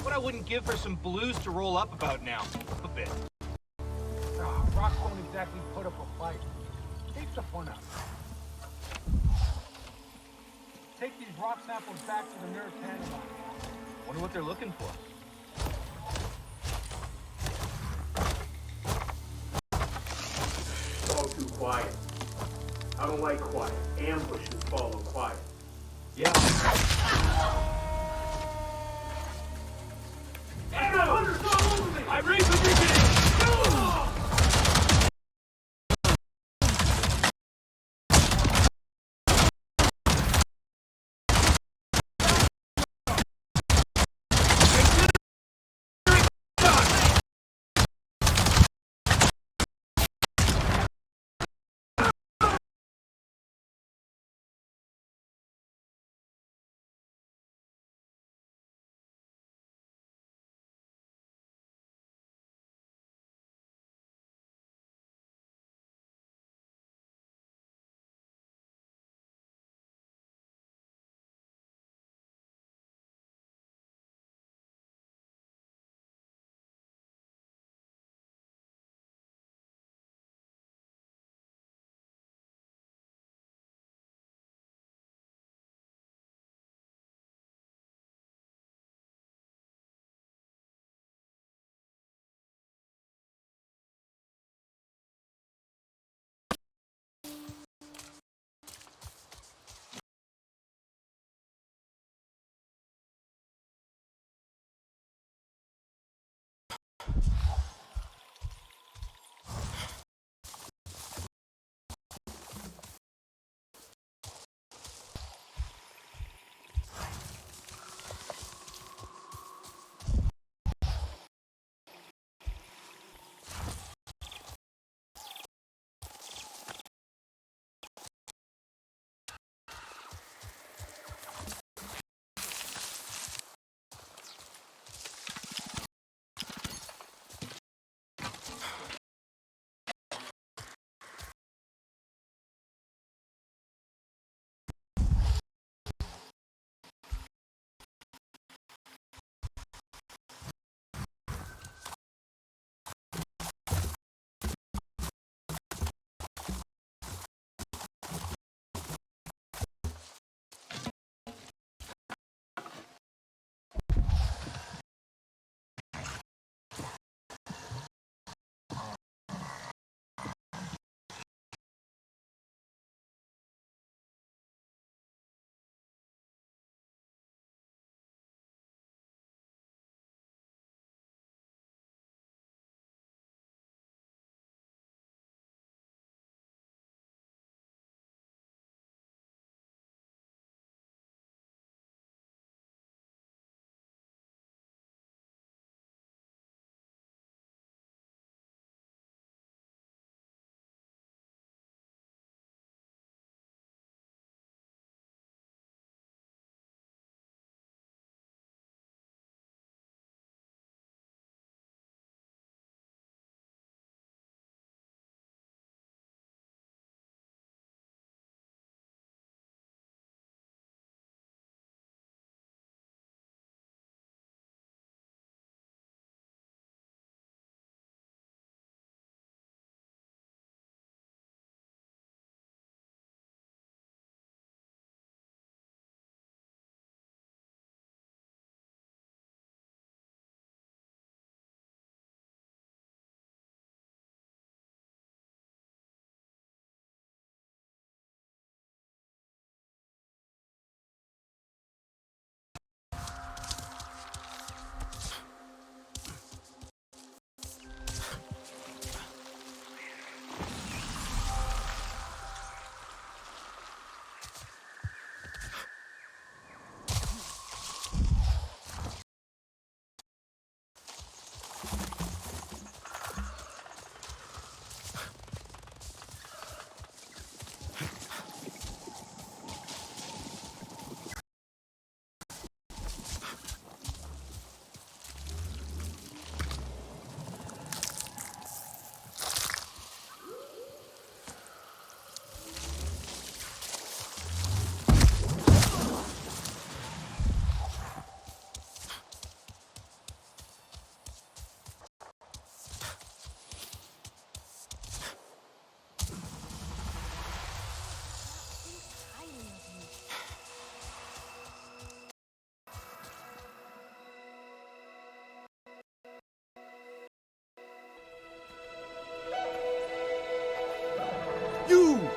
What I wouldn't give for some blues to roll up about now. A bit. Rocks don't exactly put up a fight. Take the fun out. take these rock samples back to the Mirror Canada. Wonder what they're looking for. It's all too quiet. I don't like quiet. Ambushes follow quiet. Yeah. I got hunters all over me! I'm repositioning!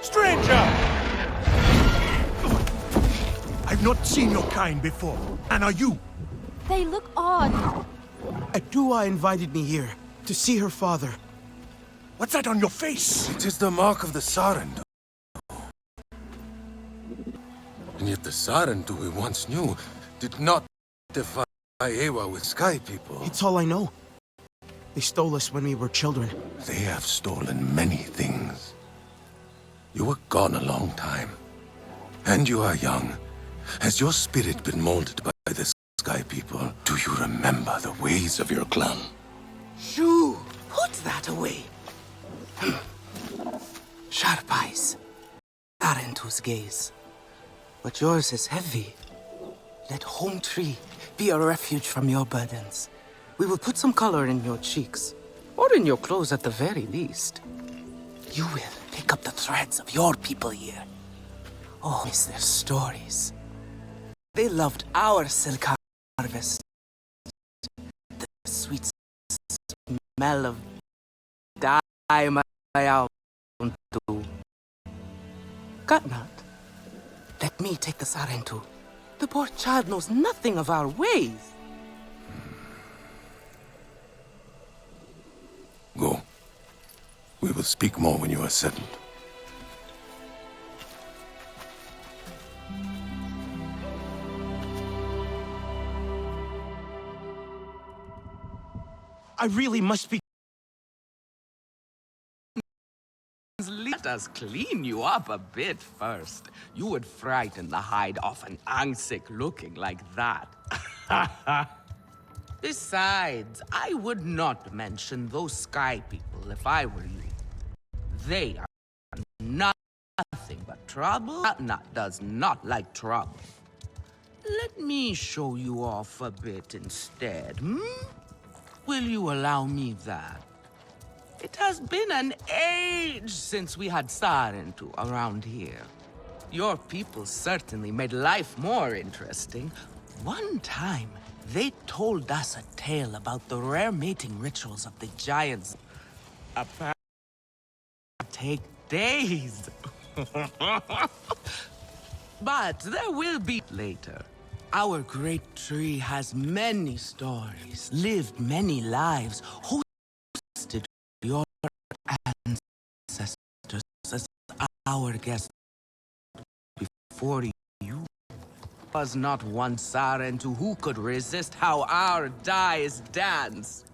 Stranger! I've not seen your kind before. And are you? They look odd. Adua invited me here to see her father. What's that on your face? It is the mark of the Sarentu. And yet the Sarentu we once knew did not defy Ewa with Sky People. It's all I know. They stole us when we were children. They have stolen many things. You were gone a long time. And you are young. Has your spirit been molded by the Sky People? Do you remember the ways of your clan? Shoo! Put that away. Sharp eyes. Sarentu's gaze. But yours is heavy. Let Home Tree be a refuge from your burdens. We will put some color in your cheeks. Or in your clothes at the very least. You will pick up the threads of your people here. Oh, miss their stories. They loved our silk harvest. The sweet smell of dye my out to. Katnat, let me take the Sarentu. The poor child knows nothing of our ways. Go. We will speak more when you are settled. I really must be... Let us clean you up a bit first. You would frighten the hide off an Angsik looking like that. Besides, I would not mention those Sky People if I were you. They are nothing but trouble. Katnat does not like trouble. Let me show you off a bit instead, Will you allow me that? It has been an age since we had Sarentu around here. Your people certainly made life more interesting. One time, they told us a tale about the rare mating rituals of the giants. Apparently, take days. But there will be later. Our great tree has many stories, lived many lives, hosted your ancestors as our guests before you. Was not one Sarentu who could resist how our dyes dance.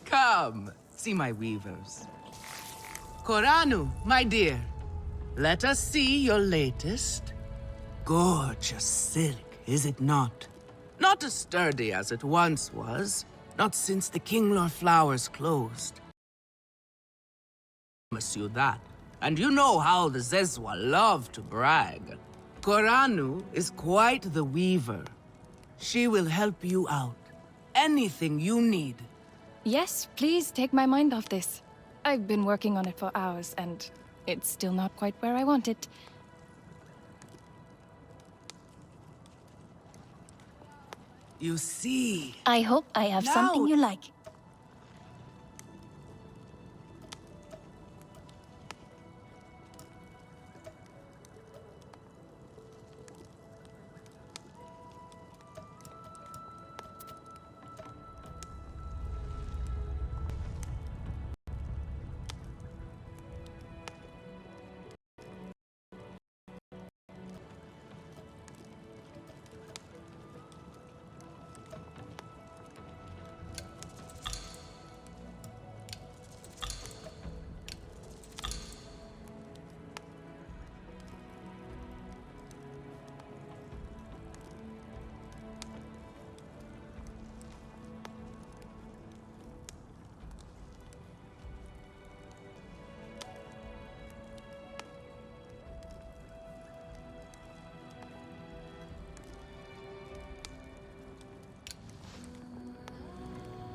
Come, see my weavers. Koranu, my dear, let us see your latest. Gorgeous silk, is it not? Not as sturdy as it once was, not since the Kinglor flowers closed. I promise you that, and you know how the Zezwa love to brag. Koranu is quite the weaver. She will help you out. Anything you need. Yes, please take my mind off this. I've been working on it for hours, and it's still not quite where I want it. You see... I hope I have something you like.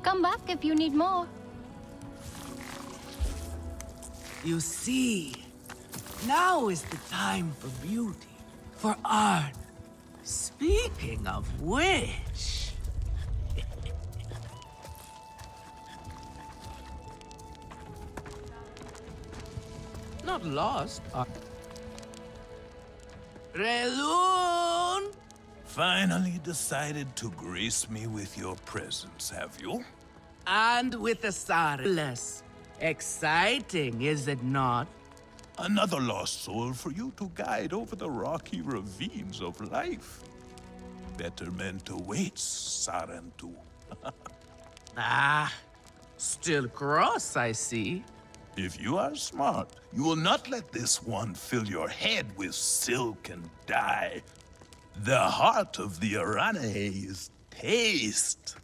Come back if you need more. You see, now is the time for beauty, for art. Speaking of which... not lost. Relun! Finally decided to grace me with your presence, have you? And with the Saren. Less exciting, is it not? Another lost soul for you to guide over the rocky ravines of life. Betterment awaits, Sarentu. Still cross, I see. If you are smart, you will not let this one fill your head with silk and dye. The heart of the Aranahe is taste.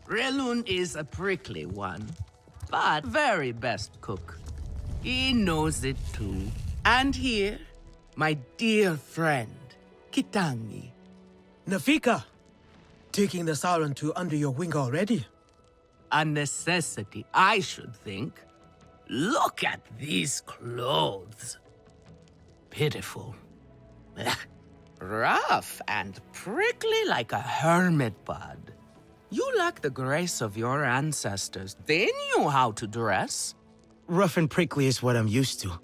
Relun is a prickly one, but very best cook. He knows it too. And here, my dear friend, Kitangi. Nafika, taking the Sarentu under your wing already? A necessity, I should think. Look at these clothes. Pitiful. Rough and prickly like a hermit bud. You lack the grace of your ancestors. They knew how to dress. Rough and prickly is what I'm used to.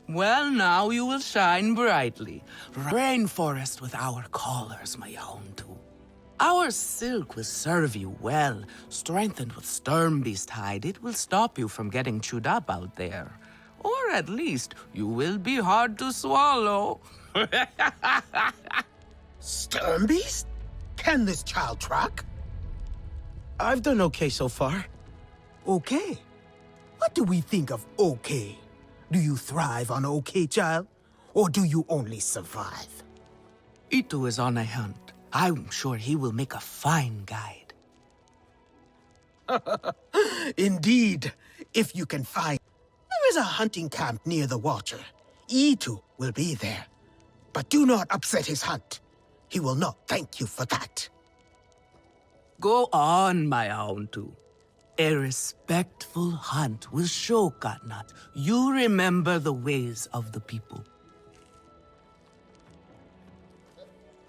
Well, now you will shine brightly. Rainforest with our collars, my own too. Our silk will serve you well. Strengthened with Sturmbeast hide, it will stop you from getting chewed up out there. Or at least, you will be hard to swallow. Sturmbeast? Can this child track? I've done okay so far. Okay? What do we think of okay? Do you thrive on okay, child? Or do you only survive? Itu is on a hunt. I'm sure he will make a fine guide. Indeed, if you can find... There is a hunting camp near the water. Itu will be there. But do not upset his hunt. He will not thank you for that. Go on, my own too. A respectful hunt will show Katnat you remember the ways of the people.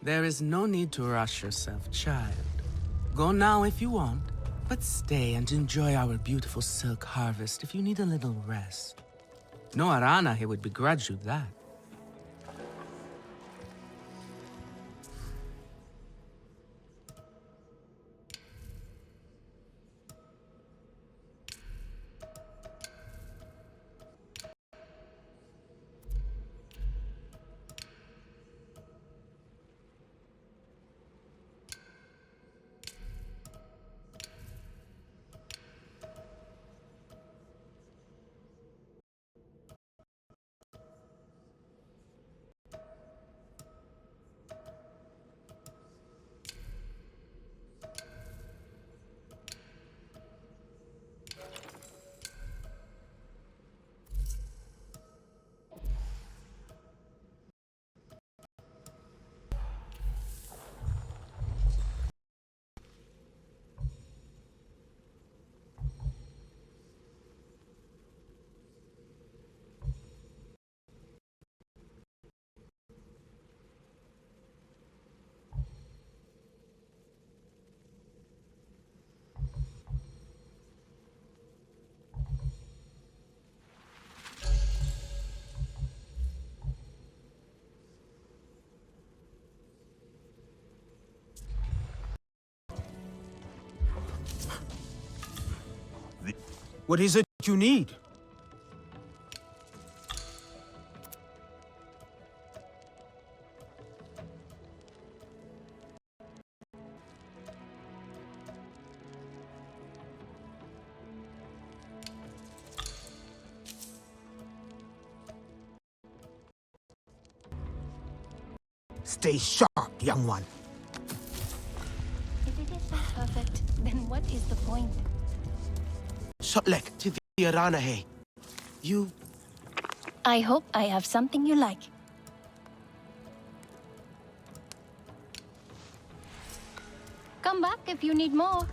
There is no need to rush yourself, child. Go now if you want, but stay and enjoy our beautiful silk harvest if you need a little rest. No Aranahe would begrudge you that. What is it you need? Stay sharp, young one. If it is so perfect, then what is the point? Sotlek to the Aranahe. You... I hope I have something you like. Come back if you need more.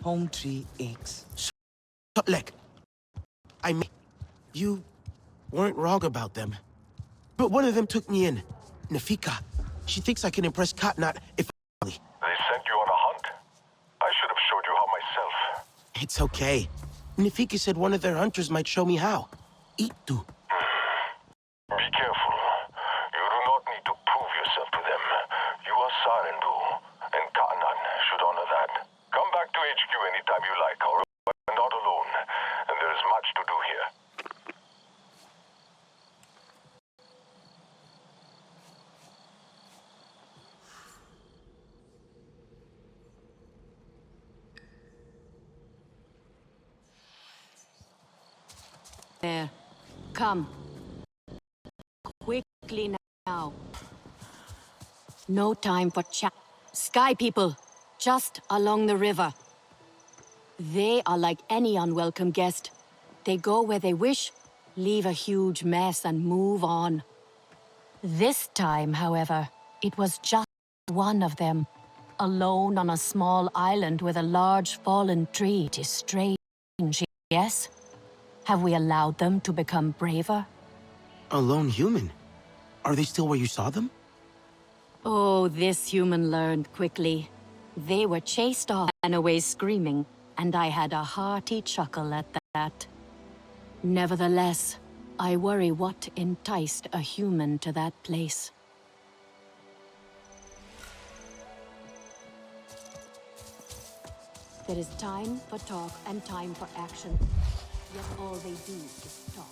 home tree aches. Look, I mean, you weren't wrong about them. But one of them took me in. Nafika. She thinks I can impress Katnat if I... They sent you on a hunt? I should have showed you how myself. It's okay. Nafika said one of their hunters might show me how. Itu. Be careful. You do not need to prove yourself to them. You are Sarendu, and Katnat should honor that. Come back to HQ anytime you like, alright? We're not alone, and there is much to do here. There. Come. Quickly now. No time for chat. Sky people, just along the river. They are like any unwelcome guest. They go where they wish, leave a huge mess, and move on. This time, however, it was just one of them, alone on a small island with a large fallen tree. It is strange, yes? Have we allowed them to become braver? A lone human? Are they still where you saw them? Oh, this human learned quickly. They were chased off and away screaming, and I had a hearty chuckle at that. Nevertheless, I worry what enticed a human to that place. There is time for talk and time for action. Yet all they do is talk.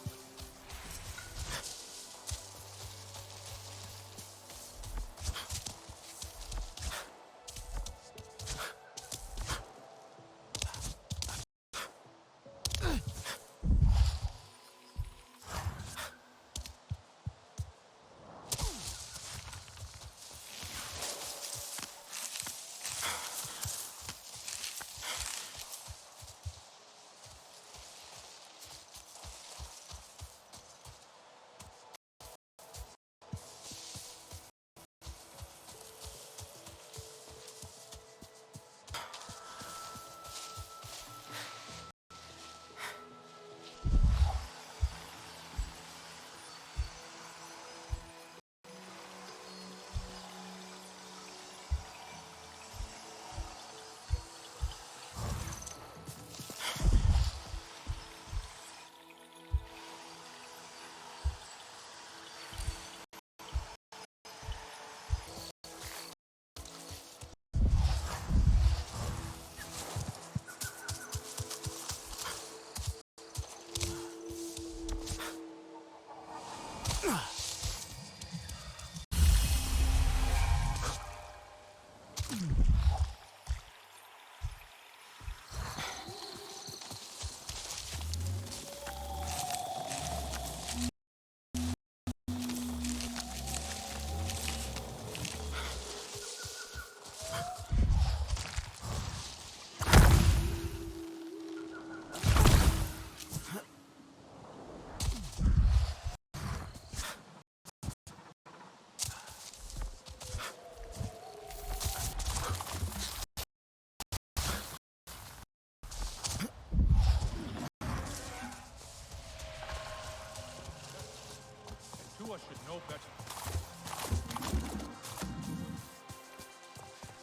Should know better.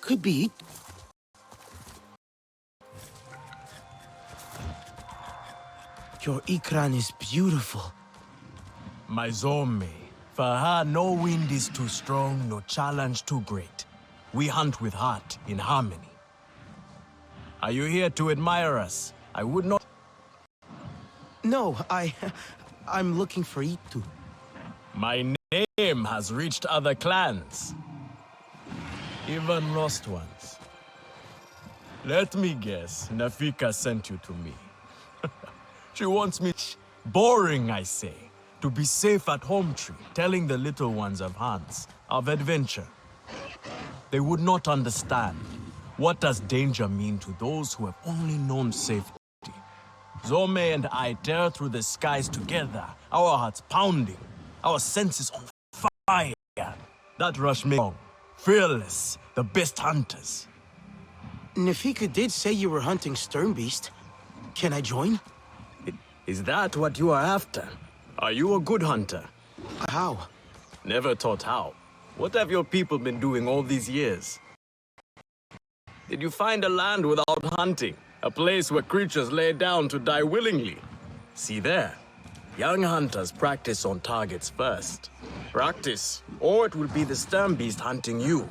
Could be. Your Ikran is beautiful. My Zome, for her no wind is too strong, no challenge too great. We hunt with heart, in harmony. Are you here to admire us? I would not... No, I'm looking for Itu. My name has reached other clans. Even lost ones. Let me guess, Nafika sent you to me. She wants me... Boring, I say. To be safe at Home Tree, telling the little ones of Hans, of adventure. They would not understand. What does danger mean to those who have only known safety? Zome and I tear through the skies together, our hearts pounding. Our senses on fire. That rush me on. Fearless, the best hunters. Nafika did say you were hunting Sternbeast. Can I join? Is that what you are after? Are you a good hunter? How? Never taught how. What have your people been doing all these years? Did you find a land without hunting? A place where creatures lay down to die willingly? See there. Young hunters practice on targets first. Practice, or it will be the Sternbeast hunting you.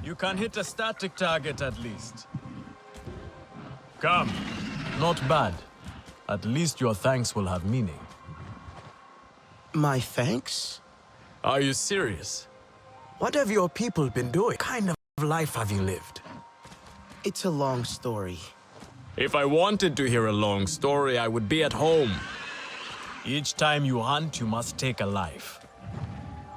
You can hit a static target at least. Come. Not bad. At least your thanks will have meaning. My thanks? Are you serious? What have your people been doing? What kind of life have you lived? It's a long story. If I wanted to hear a long story, I would be at home. Each time you hunt, you must take a life.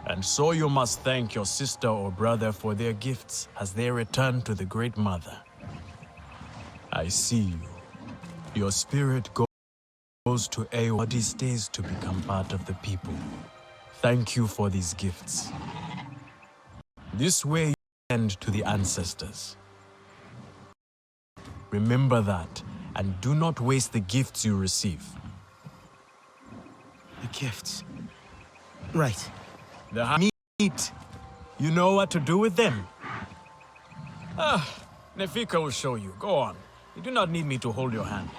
And so you must thank your sister or brother for their gifts as they return to the Great Mother. I see you. Your spirit goes to Ewa. Body stays to become part of the people. Thank you for these gifts. This way you send to the ancestors. Remember that, and do not waste the gifts you receive. The gifts. Right. The meat. You know what to do with them. Nefika will show you. Go on. You do not need me to hold your hand.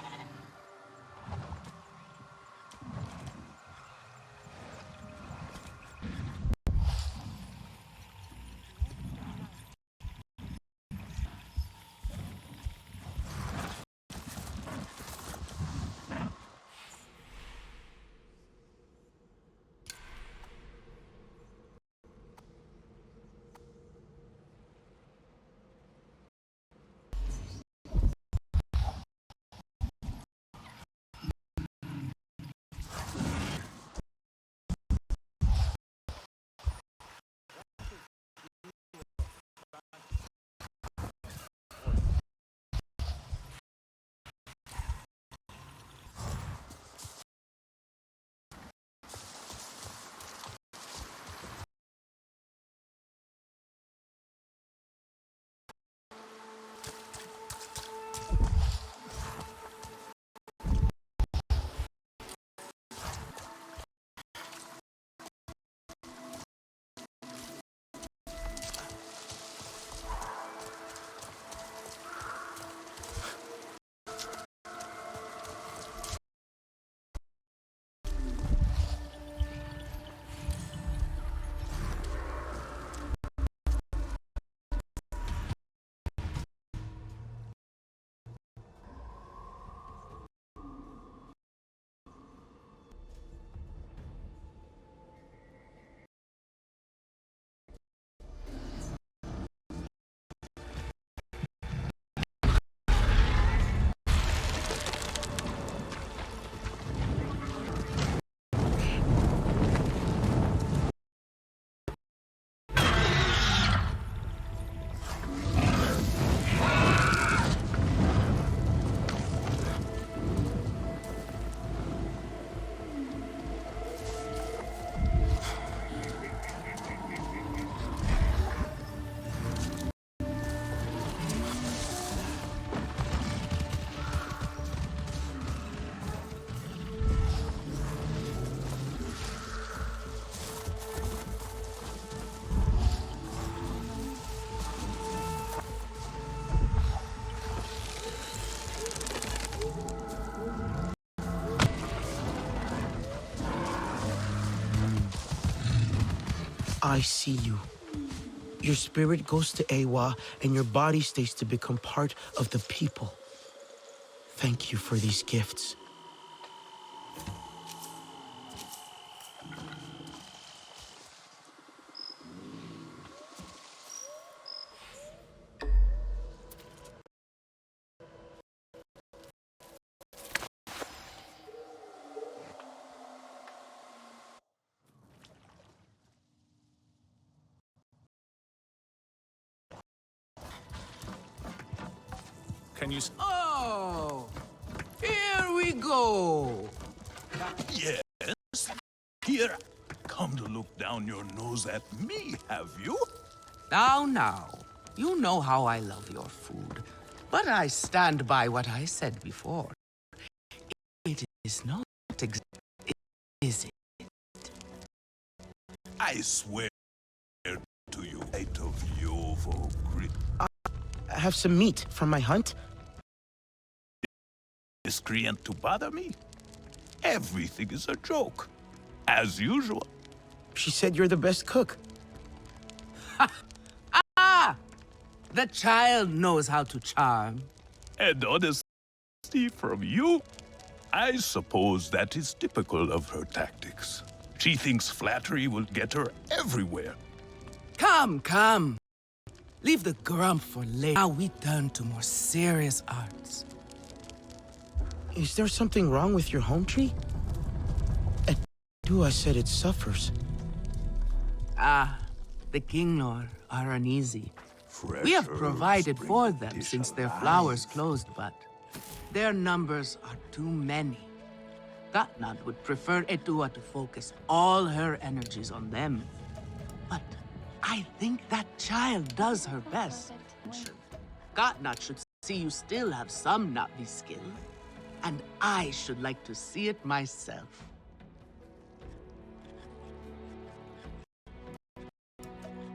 I see you. Your spirit goes to Eywa, and your body stays to become part of the people. Thank you for these gifts. Can you... Oh, here we go. Yes. Here, come to look down your nose at me, have you? Now, you know how I love your food, but I stand by what I said before. It is not exactly, is it? I swear to you, out of Yovo grit. Have some meat from my hunt? Miscreant to bother me? Everything is a joke. As usual. She said you're the best cook. Ah! The child knows how to charm. And honesty from you? I suppose that is typical of her tactics. She thinks flattery will get her everywhere. Come. Leave the grump for later. Now we turn to more serious arts. Is there something wrong with your home tree? At Dua said it suffers. The Kinglor are uneasy. We have provided for them since their flowers closed, but their numbers are too many. Gatnat would prefer Etua to focus all her energies on them. But I think that child does her best. Gatnat should see you still have some Na'vi skill, and I should like to see it myself.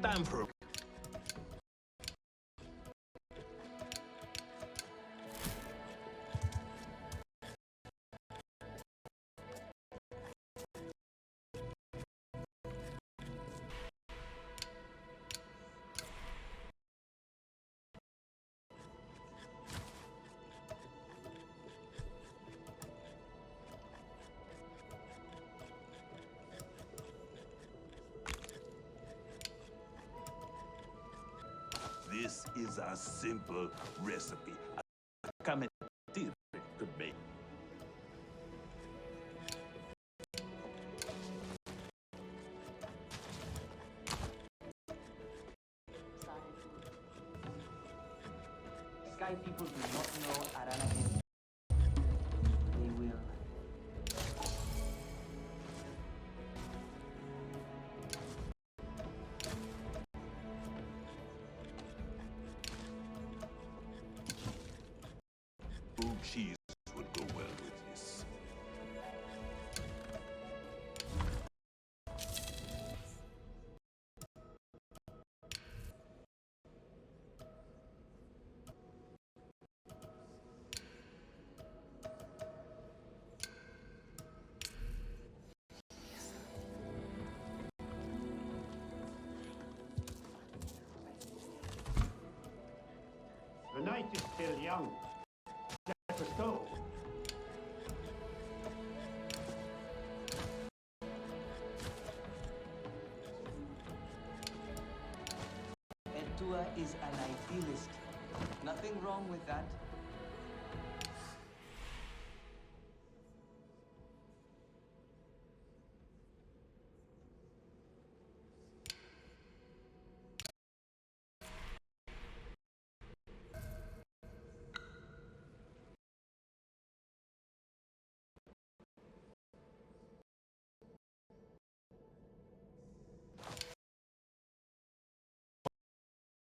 Time for This is a simple recipe. Come and to make. Sky people do not know Arana. They will. Cheese would go well with this. The night is still young. Let us go. Etua is an idealist. Nothing wrong with that.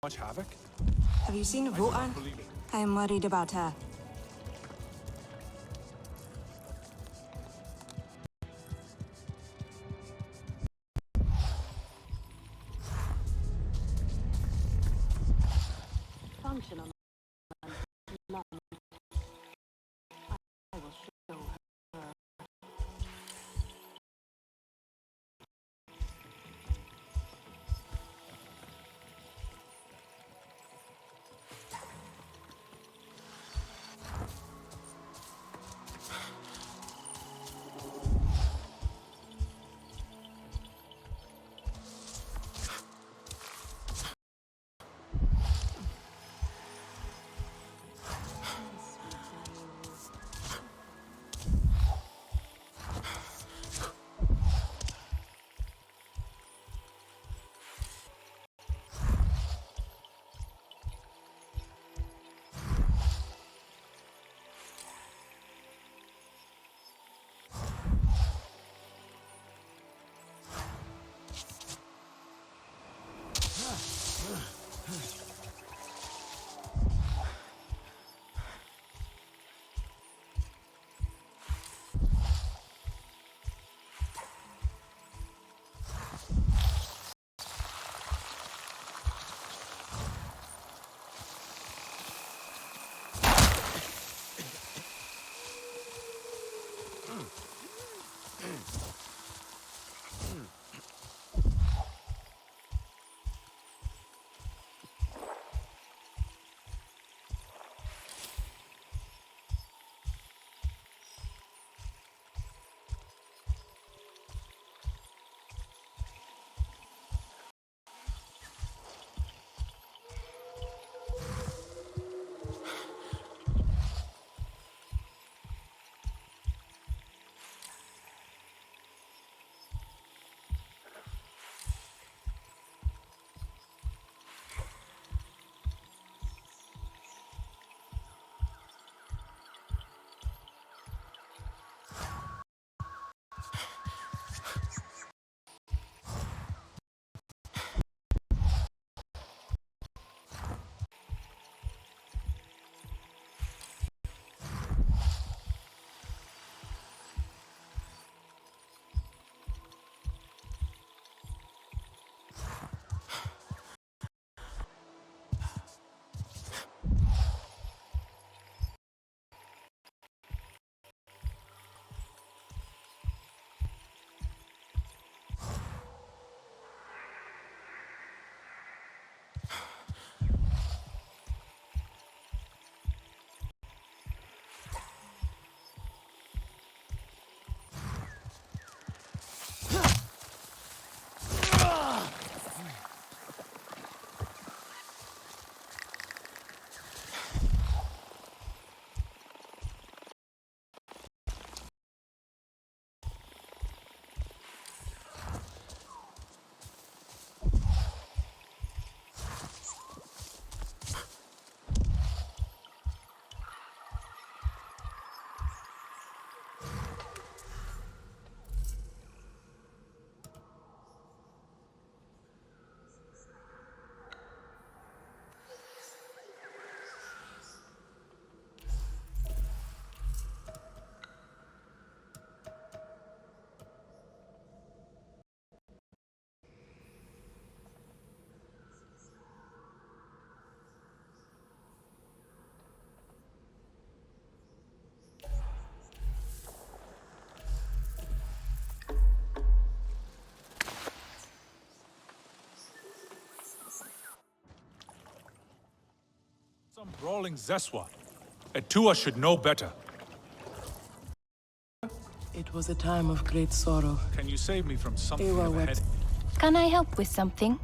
Much havoc? Have you seen Votan? I am worried about her. Functional. None. I will show her. Some brawling Zeswa. Etua should know better. It was a time of great sorrow. Can you save me from something Ewa of a wept. headache? Can I help with something?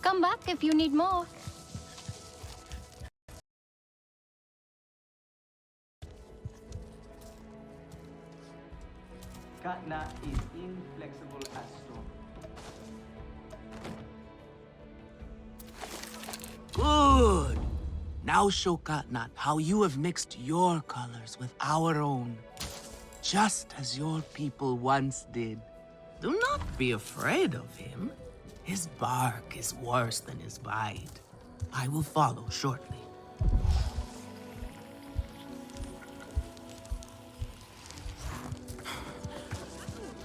Come back if you need more. Katna is inflexible as stone. Good! Now show Katnat how you have mixed your colors with our own, just as your people once did. Do not be afraid of him. His bark is worse than his bite. I will follow shortly.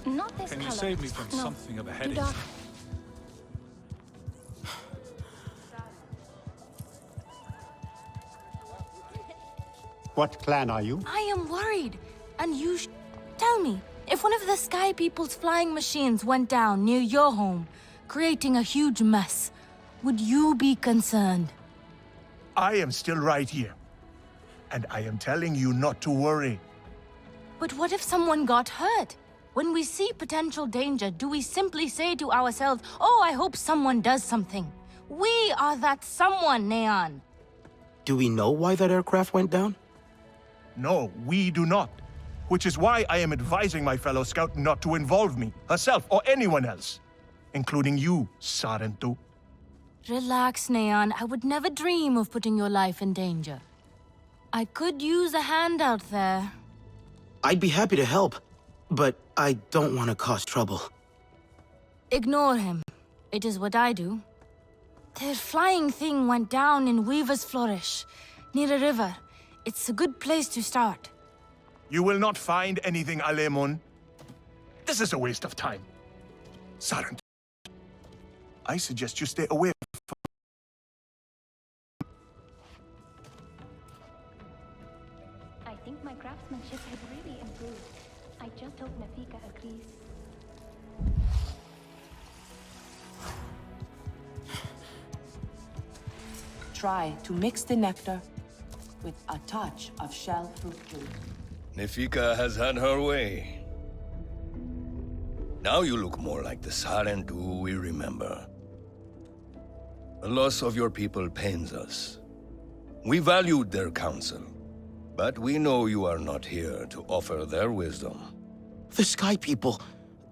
Not this Can you color. save me from No. something of a Too headache? dark. What clan are you? I am worried. And you tell me, if one of the Sky People's flying machines went down near your home, creating a huge mess, would you be concerned? I am still right here. And I am telling you not to worry. But what if someone got hurt? When we see potential danger, do we simply say to ourselves, oh, I hope someone does something? We are that someone, Neon. Do we know why that aircraft went down? No, we do not. Which is why I am advising my fellow scout not to involve me, herself, or anyone else. Including you, Sarentu. Relax, Neon. I would never dream of putting your life in danger. I could use a hand out there. I'd be happy to help, but I don't want to cause trouble. Ignore him. It is what I do. The flying thing went down in Weaver's Flourish, near a river. It's a good place to start. You will not find anything, Alemon. This is a waste of time. Sarentu, I suggest you stay away from... I think my craftsmanship has really improved. I just hope Nafika agrees. Try to mix the nectar with a touch of shell fruit juice. Nefika has had her way. Now you look more like the Sarentu we remember. The loss of your people pains us. We valued their counsel, but we know you are not here to offer their wisdom. The Sky People.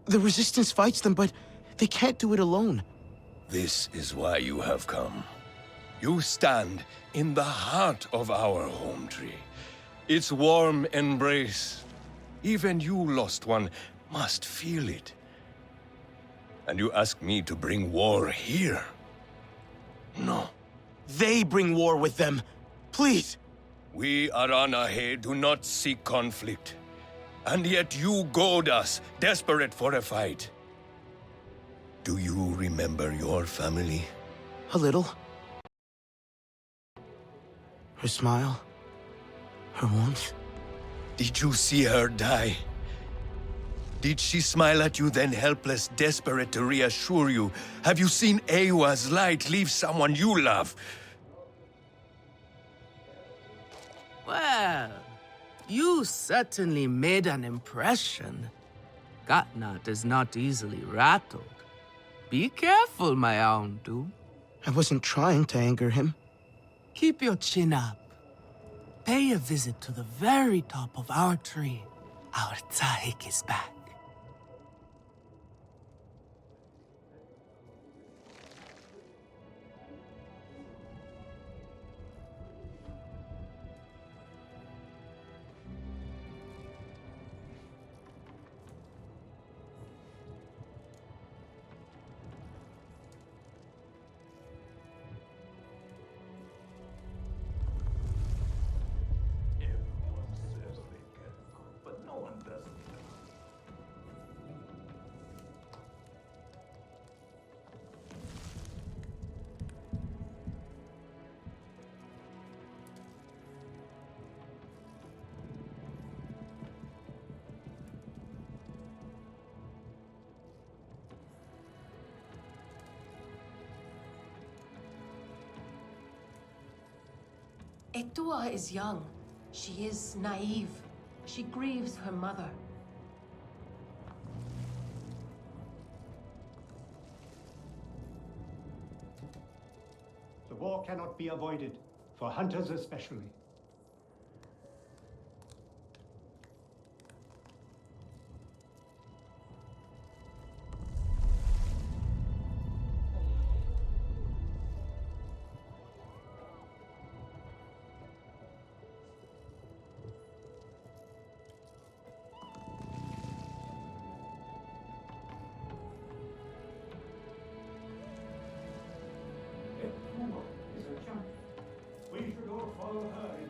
The Resistance fights them, but they can't do it alone. This is why you have come. You stand in the heart of our home tree. Its warm embrace. Even you, Lost One, must feel it. And you ask me to bring war here? No. They bring war with them. Please. We Aranahe do not seek conflict. And yet you goad us, desperate for a fight. Do you remember your family? A little. Her smile. Her warmth. Did you see her die? Did she smile at you then, helpless, desperate to reassure you? Have you seen Eywa's light leave someone you love? Well, you certainly made an impression. Gatnat is not easily rattled. Be careful, my Aundu. I wasn't trying to anger him. Keep your chin up. Pay a visit to the very top of our tree. Our Tsahik is back. Etua is young. She is naive. She grieves her mother. The war cannot be avoided, for hunters especially. We should all follow her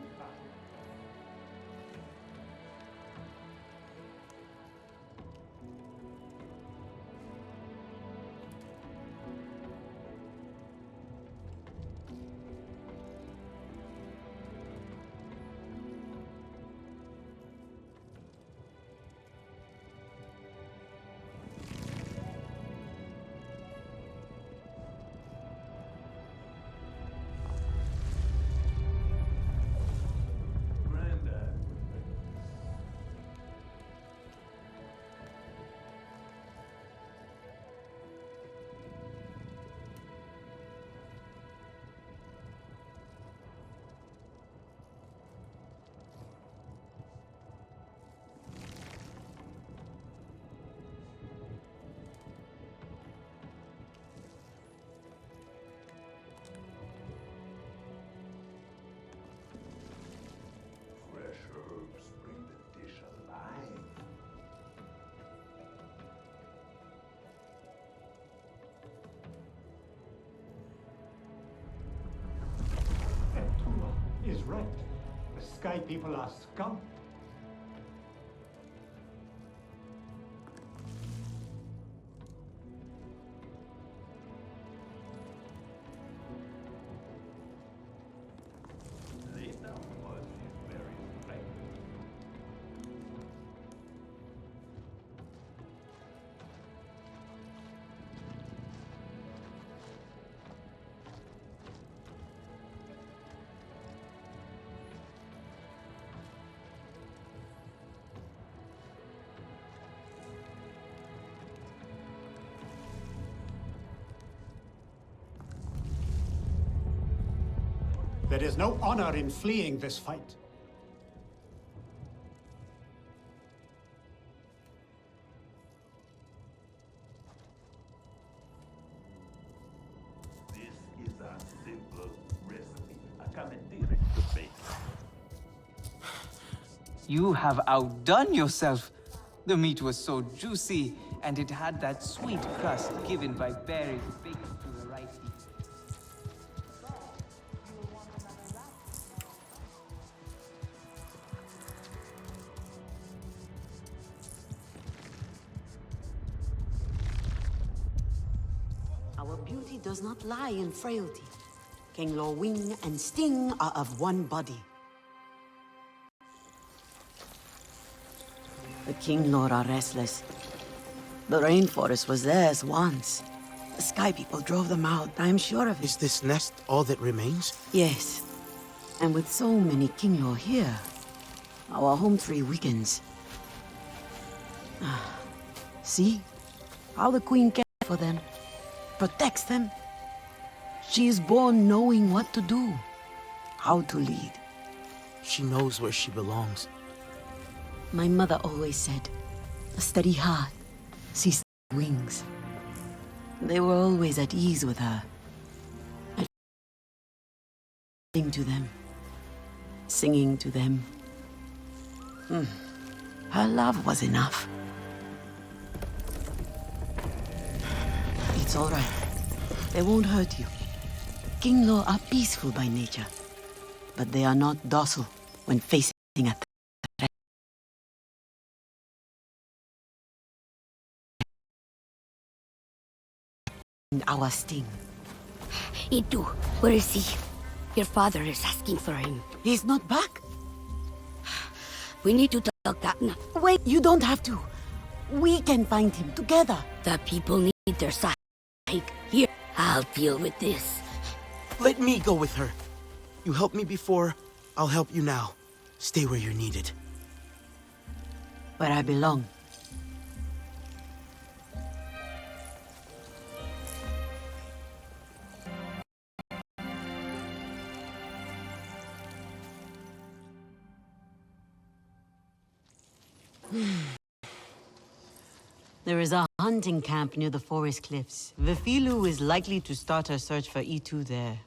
right. The Sky People are scum. There is no honor in fleeing this fight. This is a simple recipe. A commandeering to bake. You have outdone yourself. The meat was so juicy, and it had that sweet crust given by berries baked to the right heat. Our beauty does not lie in frailty. Kinglor wing and sting are of one body. The Kinglor are restless. The rainforest was theirs once. The Sky People drove them out, I am sure of it. Is this nest all that remains? Yes. And with so many Kinglor here, our home tree weakens. See? How the Queen cares for them. Protects them. She is born knowing what to do. How to lead. She knows where she belongs. My mother always said, a steady heart sees wings. They were always at ease with her. I sing to them. Singing to them. Her love was enough. It's all right. They won't hurt you. Kinglor are peaceful by nature, but they are not docile when facing a threat. And our sting. Itu, where is he? Your father is asking for him. He's not back. We need to tell Katna. Wait, you don't have to. We can find him together. The people need their side. Here, I'll deal with this. Let me go with her. You helped me before, I'll help you now. Stay where you're needed. Where I belong. There is a hunting camp near the forest cliffs. Vifilu is likely to start her search for Itu there.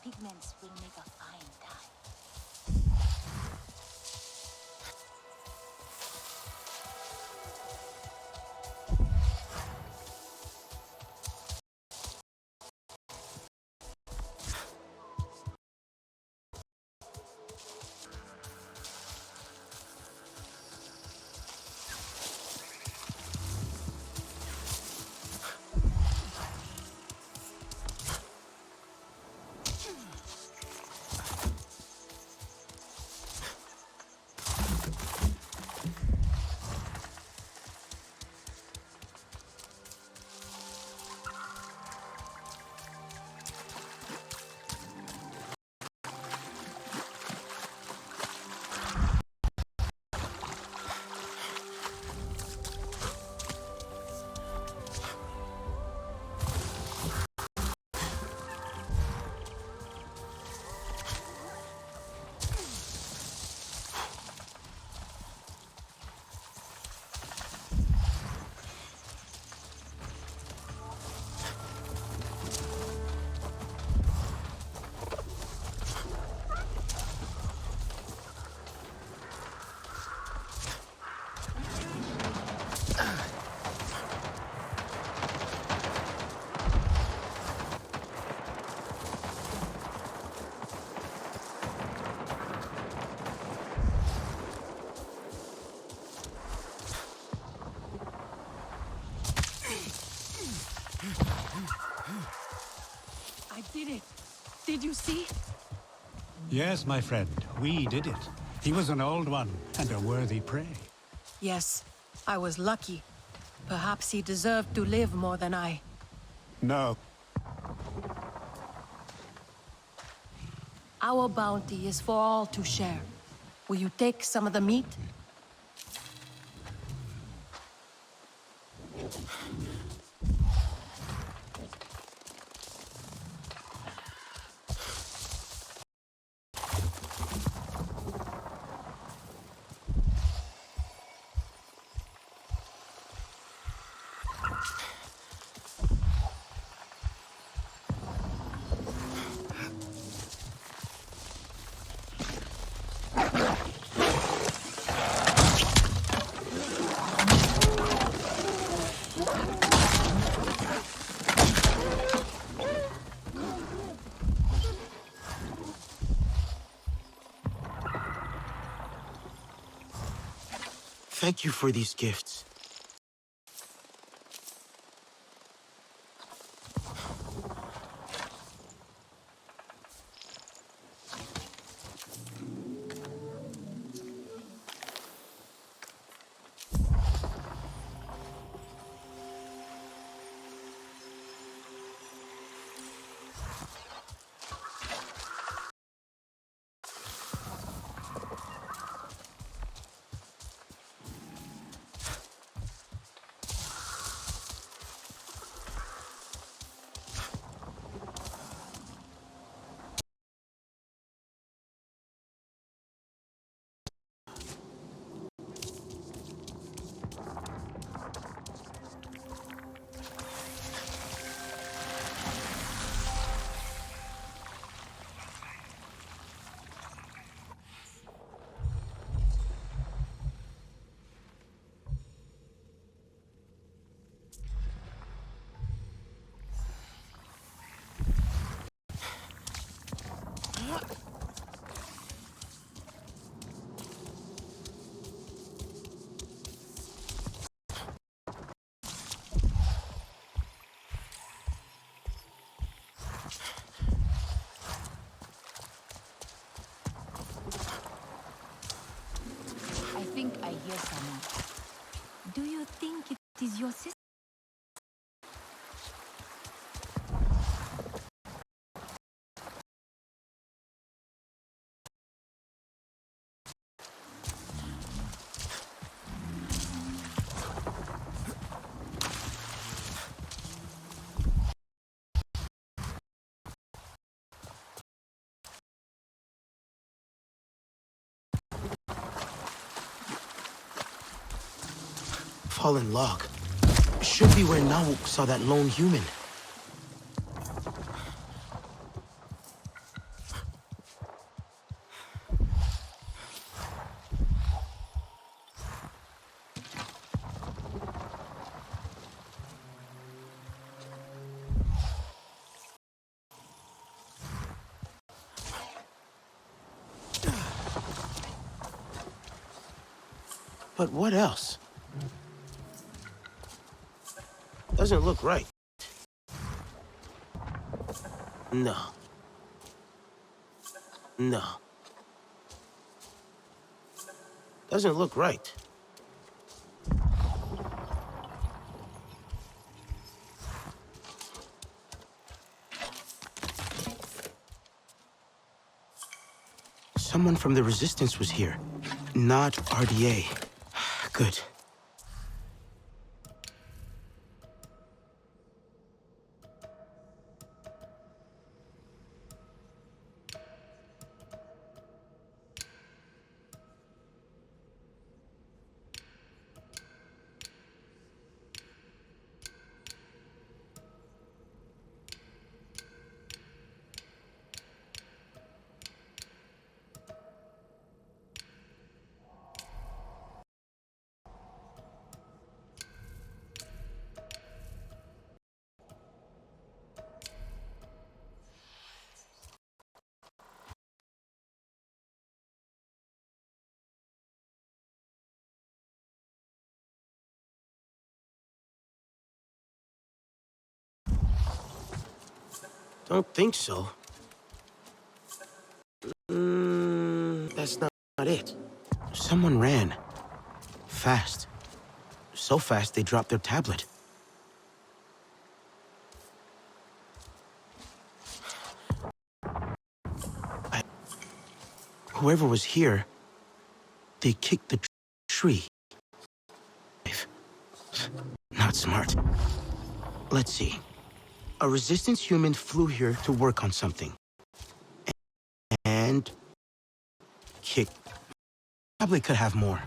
pigments will make a fine dye. I did it. Did you see? Yes, my friend, we did it. He was an old one and a worthy prey. Yes, I was lucky. Perhaps he deserved to live more than I. No. Our bounty is for all to share. Will you take some of the meat? Thank you for these gifts. I think I hear someone. Do you think it is your sister? Fallen log. Should be where Nauk saw that lone human. But what else? Doesn't look right. No. No. Doesn't look right. Someone from the Resistance was here. Not RDA. Good. Don't think so. That's not it. Someone ran. Fast. So fast they dropped their tablet. Whoever was here, they kicked the tree. Not smart. Let's see. A Resistance human flew here to work on something. And kicked. Probably could have more.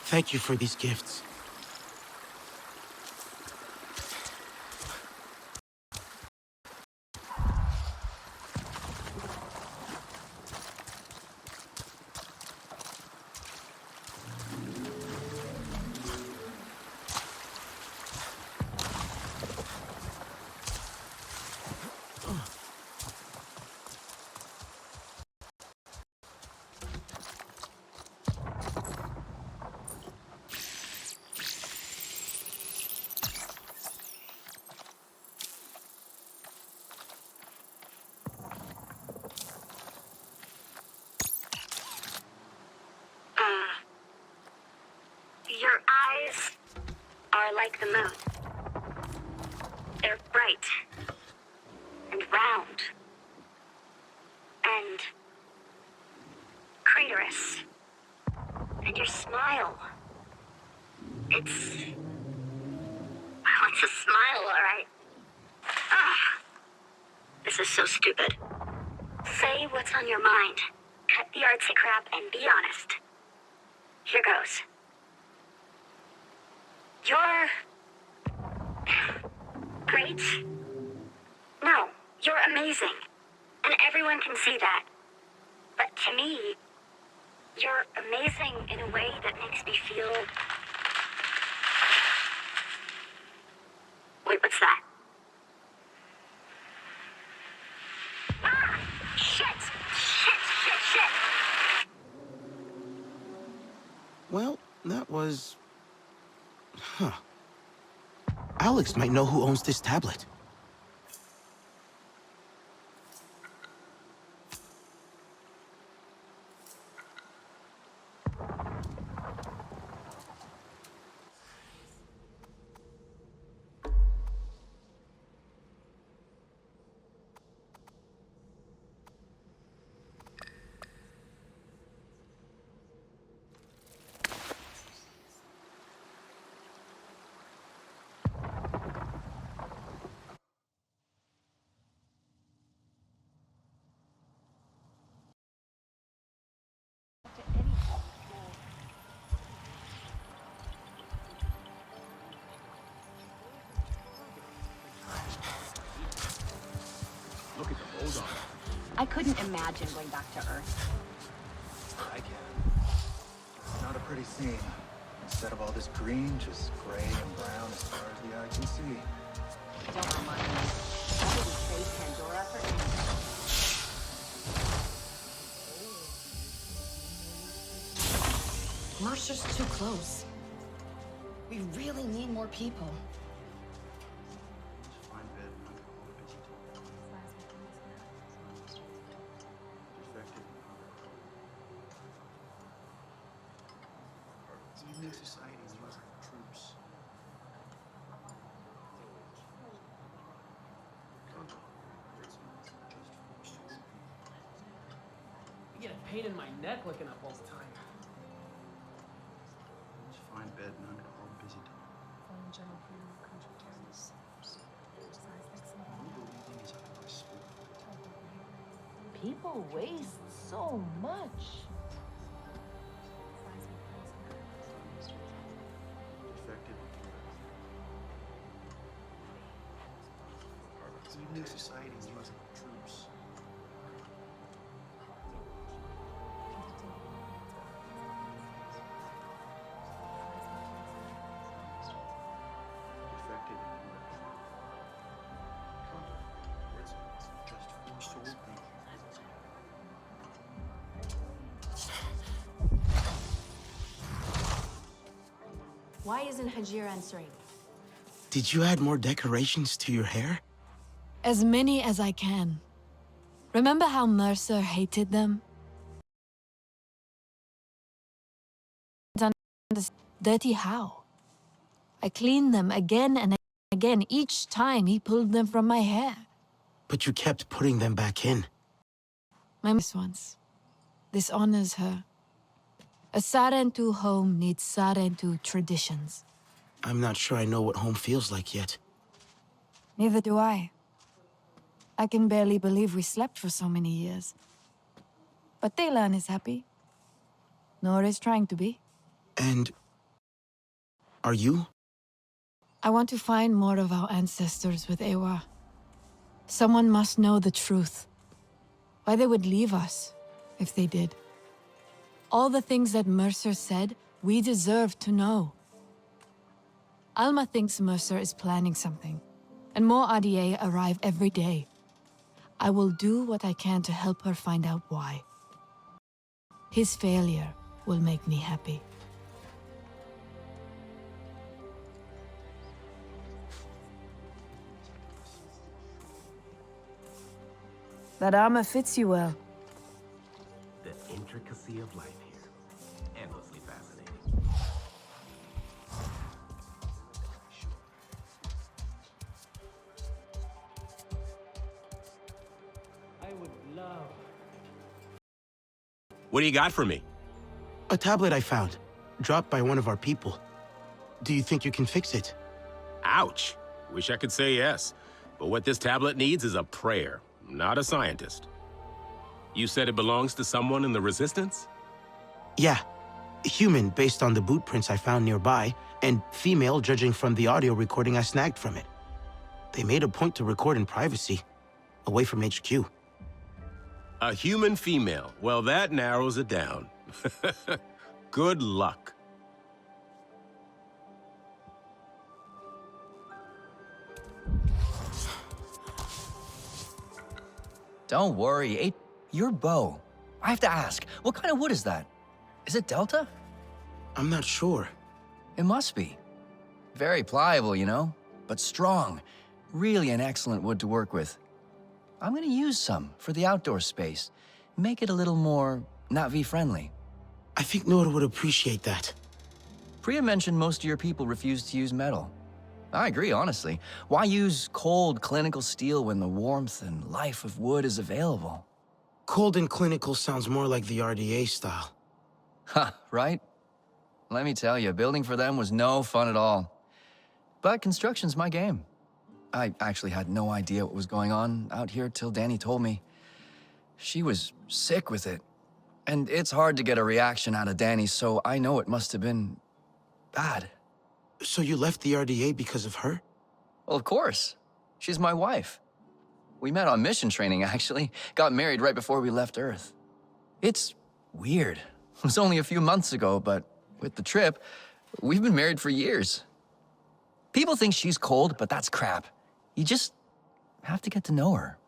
Thank you for these gifts. Your eyes are like the moon. They're bright and round and craterous. And your smile, it's a smile, all right. This is so stupid. Say what's on your mind. Cut the artsy crap and be honest. Here goes. You're great. No, you're amazing. And everyone can see that. But to me, you're amazing in a way that makes me feel... Wait, what's that? Ah! Shit! Well, that was... Huh. Alex might know who owns this tablet. I couldn't imagine going back to Earth. I get it. It's not a pretty scene. Instead of all this green, just gray and brown as far as the eye can see. Don't remind me. I wouldn't trade Pandora for anything. Mercer's too close. We really need more people. I get a pain in my neck looking up all the time. Find bed and alcohol, busy time. People waste so much. Defected. Evening society needs troops. Defected. Just for soul pain. Why isn't Hajir answering? Did you add more decorations to your hair? As many as I can. Remember how Mercer hated them? Dirty how? I cleaned them again and again each time he pulled them from my hair. But you kept putting them back in. My miss once. This honors her. A Sarentu home needs Sarentu traditions. I'm not sure I know what home feels like yet. Neither do I. I can barely believe we slept for so many years. But Taylan is happy. Nor is trying to be. And... are you? I want to find more of our ancestors with Ewa. Someone must know the truth. Why they would leave us, if they did. All the things that Mercer said, we deserve to know. Alma thinks Mercer is planning something, and more RDA arrive every day. I will do what I can to help her find out why. His failure will make me happy. That armor fits you well. The intricacy of life here. Endlessly fascinating. I would love... What do you got for me? A tablet I found, dropped by one of our people. Do you think you can fix it? Ouch. Wish I could say yes. But what this tablet needs is a prayer, not a scientist. You said it belongs to someone in the Resistance? Yeah. Human, based on the boot prints I found nearby, and female, judging from the audio recording I snagged from it. They made a point to record in privacy, away from HQ. A human female. Well, that narrows it down. Good luck. Don't worry, your bow. I have to ask, what kind of wood is that? Is it Delta? I'm not sure. It must be. Very pliable, you know, but strong. Really an excellent wood to work with. I'm gonna use some for the outdoor space. Make it a little more Na'vi-friendly. I think Nora would appreciate that. Priya mentioned most of your people refuse to use metal. I agree, honestly. Why use cold, clinical steel when the warmth and life of wood is available? Cold and clinical sounds more like the RDA style. Ha, right? Let me tell you, building for them was no fun at all. But construction's my game. I actually had no idea what was going on out here till Danny told me. She was sick with it. And it's hard to get a reaction out of Danny, so I know it must have been bad. So you left the RDA because of her? Well, of course. She's my wife. We met on mission training, actually. Got married right before we left Earth. It's weird. It was only a few months ago, but with the trip, we've been married for years. People think she's cold, but that's crap. You just have to get to know her.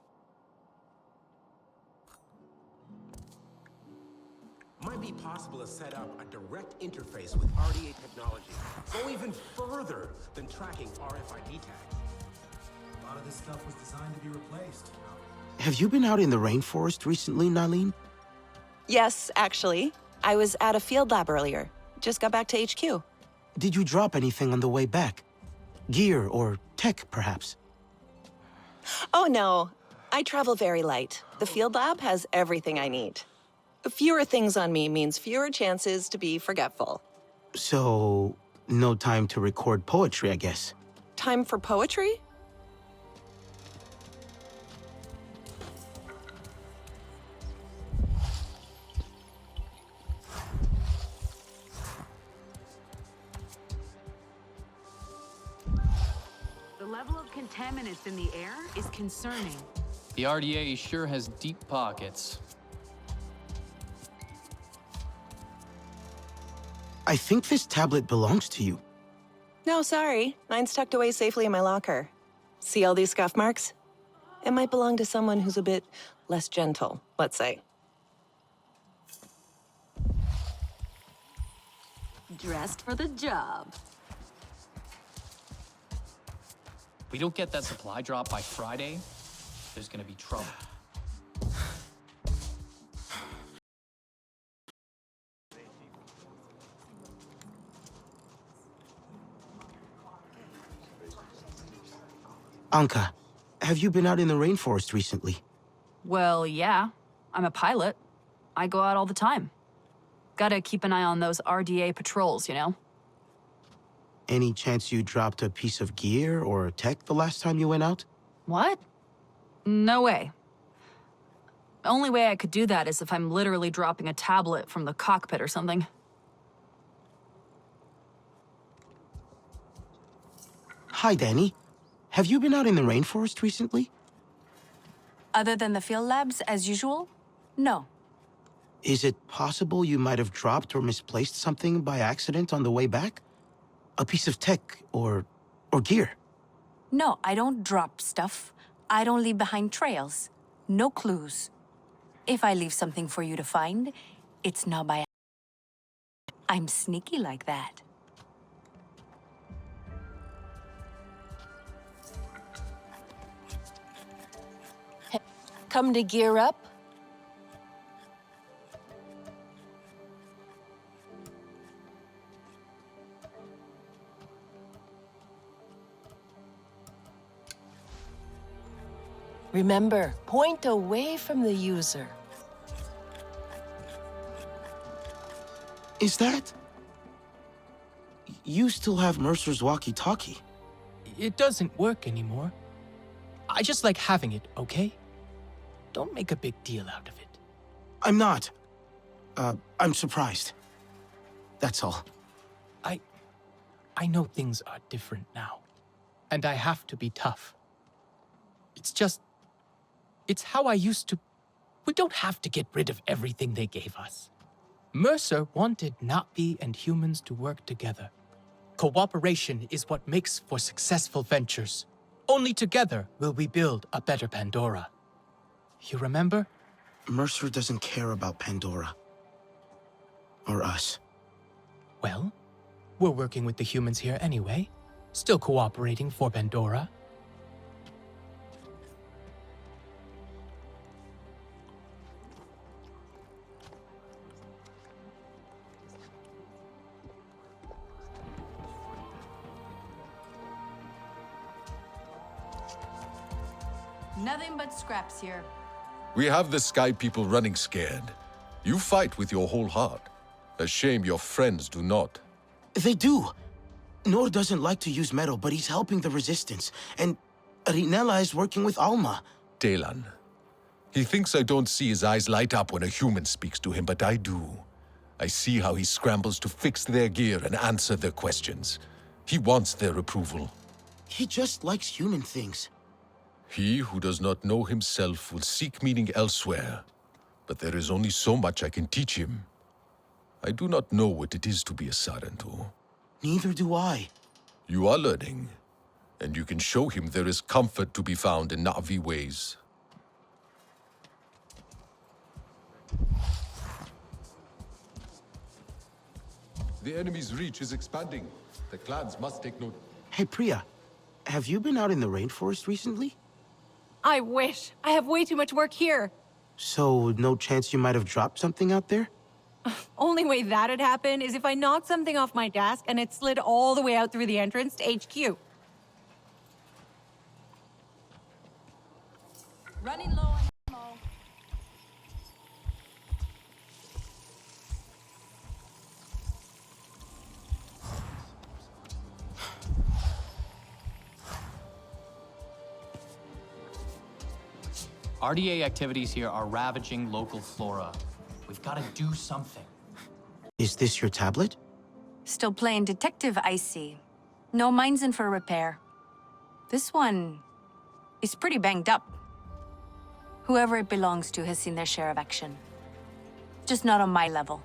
Might be possible to set up a direct interface with RDA technology. Go even further than tracking RFID tags. A lot of this stuff was designed to be replaced. Have you been out in the rainforest recently, Nalin? Yes, actually. I was at a field lab earlier. Just got back to HQ. Did you drop anything on the way back? Gear or tech, perhaps? Oh, no. I travel very light. The field lab has everything I need. Fewer things on me means fewer chances to be forgetful. So, no time to record poetry, I guess. Time for poetry? The level of contaminants in the air is concerning. The RDA sure has deep pockets. I think this tablet belongs to you. No, sorry. Mine's tucked away safely in my locker. See all these scuff marks? It might belong to someone who's a bit less gentle, let's say. Dressed for the job. If we don't get that supply drop by Friday, there's gonna be trouble. Anka, have you been out in the rainforest recently? Well, yeah. I'm a pilot. I go out all the time. Gotta keep an eye on those RDA patrols, you know? Any chance you dropped a piece of gear or tech the last time you went out? What? No way. The only way I could do that is if I'm literally dropping a tablet from the cockpit or something. Hi, Danny. Have you been out in the rainforest recently? Other than the field labs, as usual? No. Is it possible you might have dropped or misplaced something by accident on the way back? A piece of tech or gear? No, I don't drop stuff. I don't leave behind trails. No clues. If I leave something for you to find, it's not by accident. I'm sneaky like that. Come to gear up? Remember, point away from the user. Is that... You still have Mercer's walkie-talkie? It doesn't work anymore. I just like having it, okay? Don't make a big deal out of it. I'm not. I'm surprised. That's all. I know things are different now. And I have to be tough. It's just... It's how I used to... We don't have to get rid of everything they gave us. Mercer wanted Navi and humans to work together. Cooperation is what makes for successful ventures. Only together will we build a better Pandora. You remember? Mercer doesn't care about Pandora. Or us. Well, we're working with the humans here anyway. Still cooperating for Pandora. Nothing but scraps here. We have the Sky People running scared. You fight with your whole heart. A shame your friends do not. They do. Nor doesn't like to use metal, but he's helping the Resistance. And Rinella is working with Alma. Delan. He thinks I don't see his eyes light up when a human speaks to him, but I do. I see how he scrambles to fix their gear and answer their questions. He wants their approval. He just likes human things. He who does not know himself will seek meaning elsewhere. But there is only so much I can teach him. I do not know what it is to be a Sarentu. Neither do I. You are learning, and you can show him there is comfort to be found in Na'vi ways. The enemy's reach is expanding. The clans must take note. Hey, Priya, have you been out in the rainforest recently? I wish. I have way too much work here. So, no chance you might have dropped something out there? Only way that'd happen is if I knocked something off my desk and it slid all the way out through the entrance to HQ. Running low on ammo. RDA activities here are ravaging local flora. We've got to do something. Is this your tablet? Still playing detective, I see. No, mine's in for repair. This one is pretty banged up. Whoever it belongs to has seen their share of action. Just not on my level.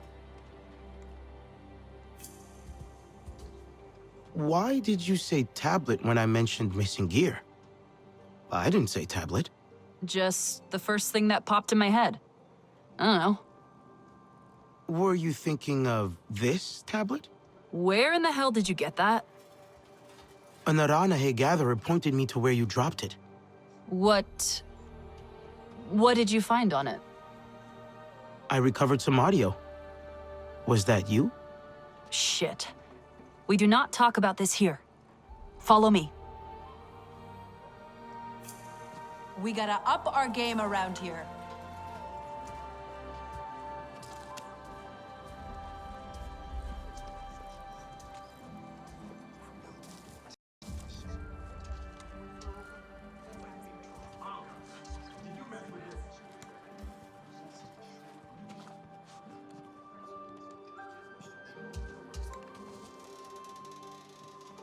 Why did you say tablet when I mentioned missing gear? I didn't say tablet. Just the first thing that popped in my head. I don't know. Were you thinking of this tablet? Where in the hell did you get that? A Naranahe gatherer pointed me to where you dropped it. What did you find on it? I recovered some audio. Was that you? Shit. We do not talk about this here. Follow me. We gotta up our game around here.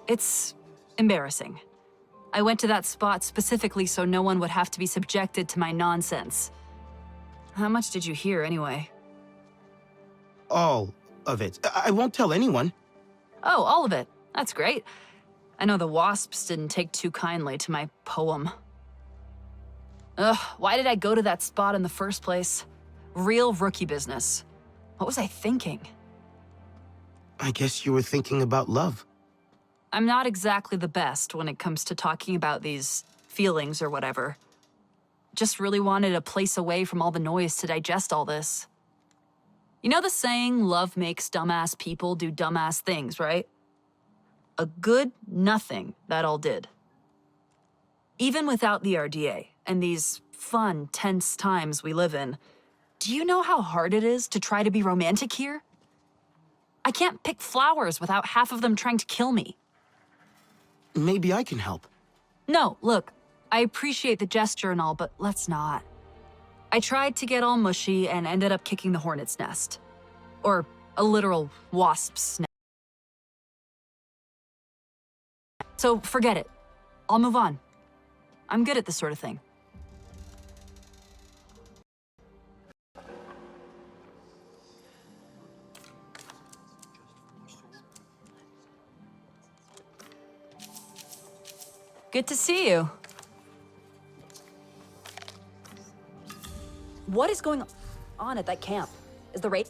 It's embarrassing. I went to that spot specifically so no one would have to be subjected to my nonsense. How much did you hear, anyway? All of it. I won't tell anyone. Oh, all of it. That's great. I know the Wasps didn't take too kindly to my poem. Ugh, why did I go to that spot in the first place? Real rookie business. What was I thinking? I guess you were thinking about love. I'm not exactly the best when it comes to talking about these feelings or whatever. Just really wanted a place away from all the noise to digest all this. You know the saying, love makes dumbass people do dumbass things, right? A good nothing that all did. Even without the RDA and these fun, tense times we live in, do you know how hard it is to try to be romantic here? I can't pick flowers without half of them trying to kill me. Maybe I can help. No, look, I appreciate the gesture and all, but let's not. I tried to get all mushy and ended up kicking the hornet's nest. Or a literal wasp's nest. So forget it. I'll move on. I'm good at this sort of thing. Good to see you. What is going on at that camp? Is the raid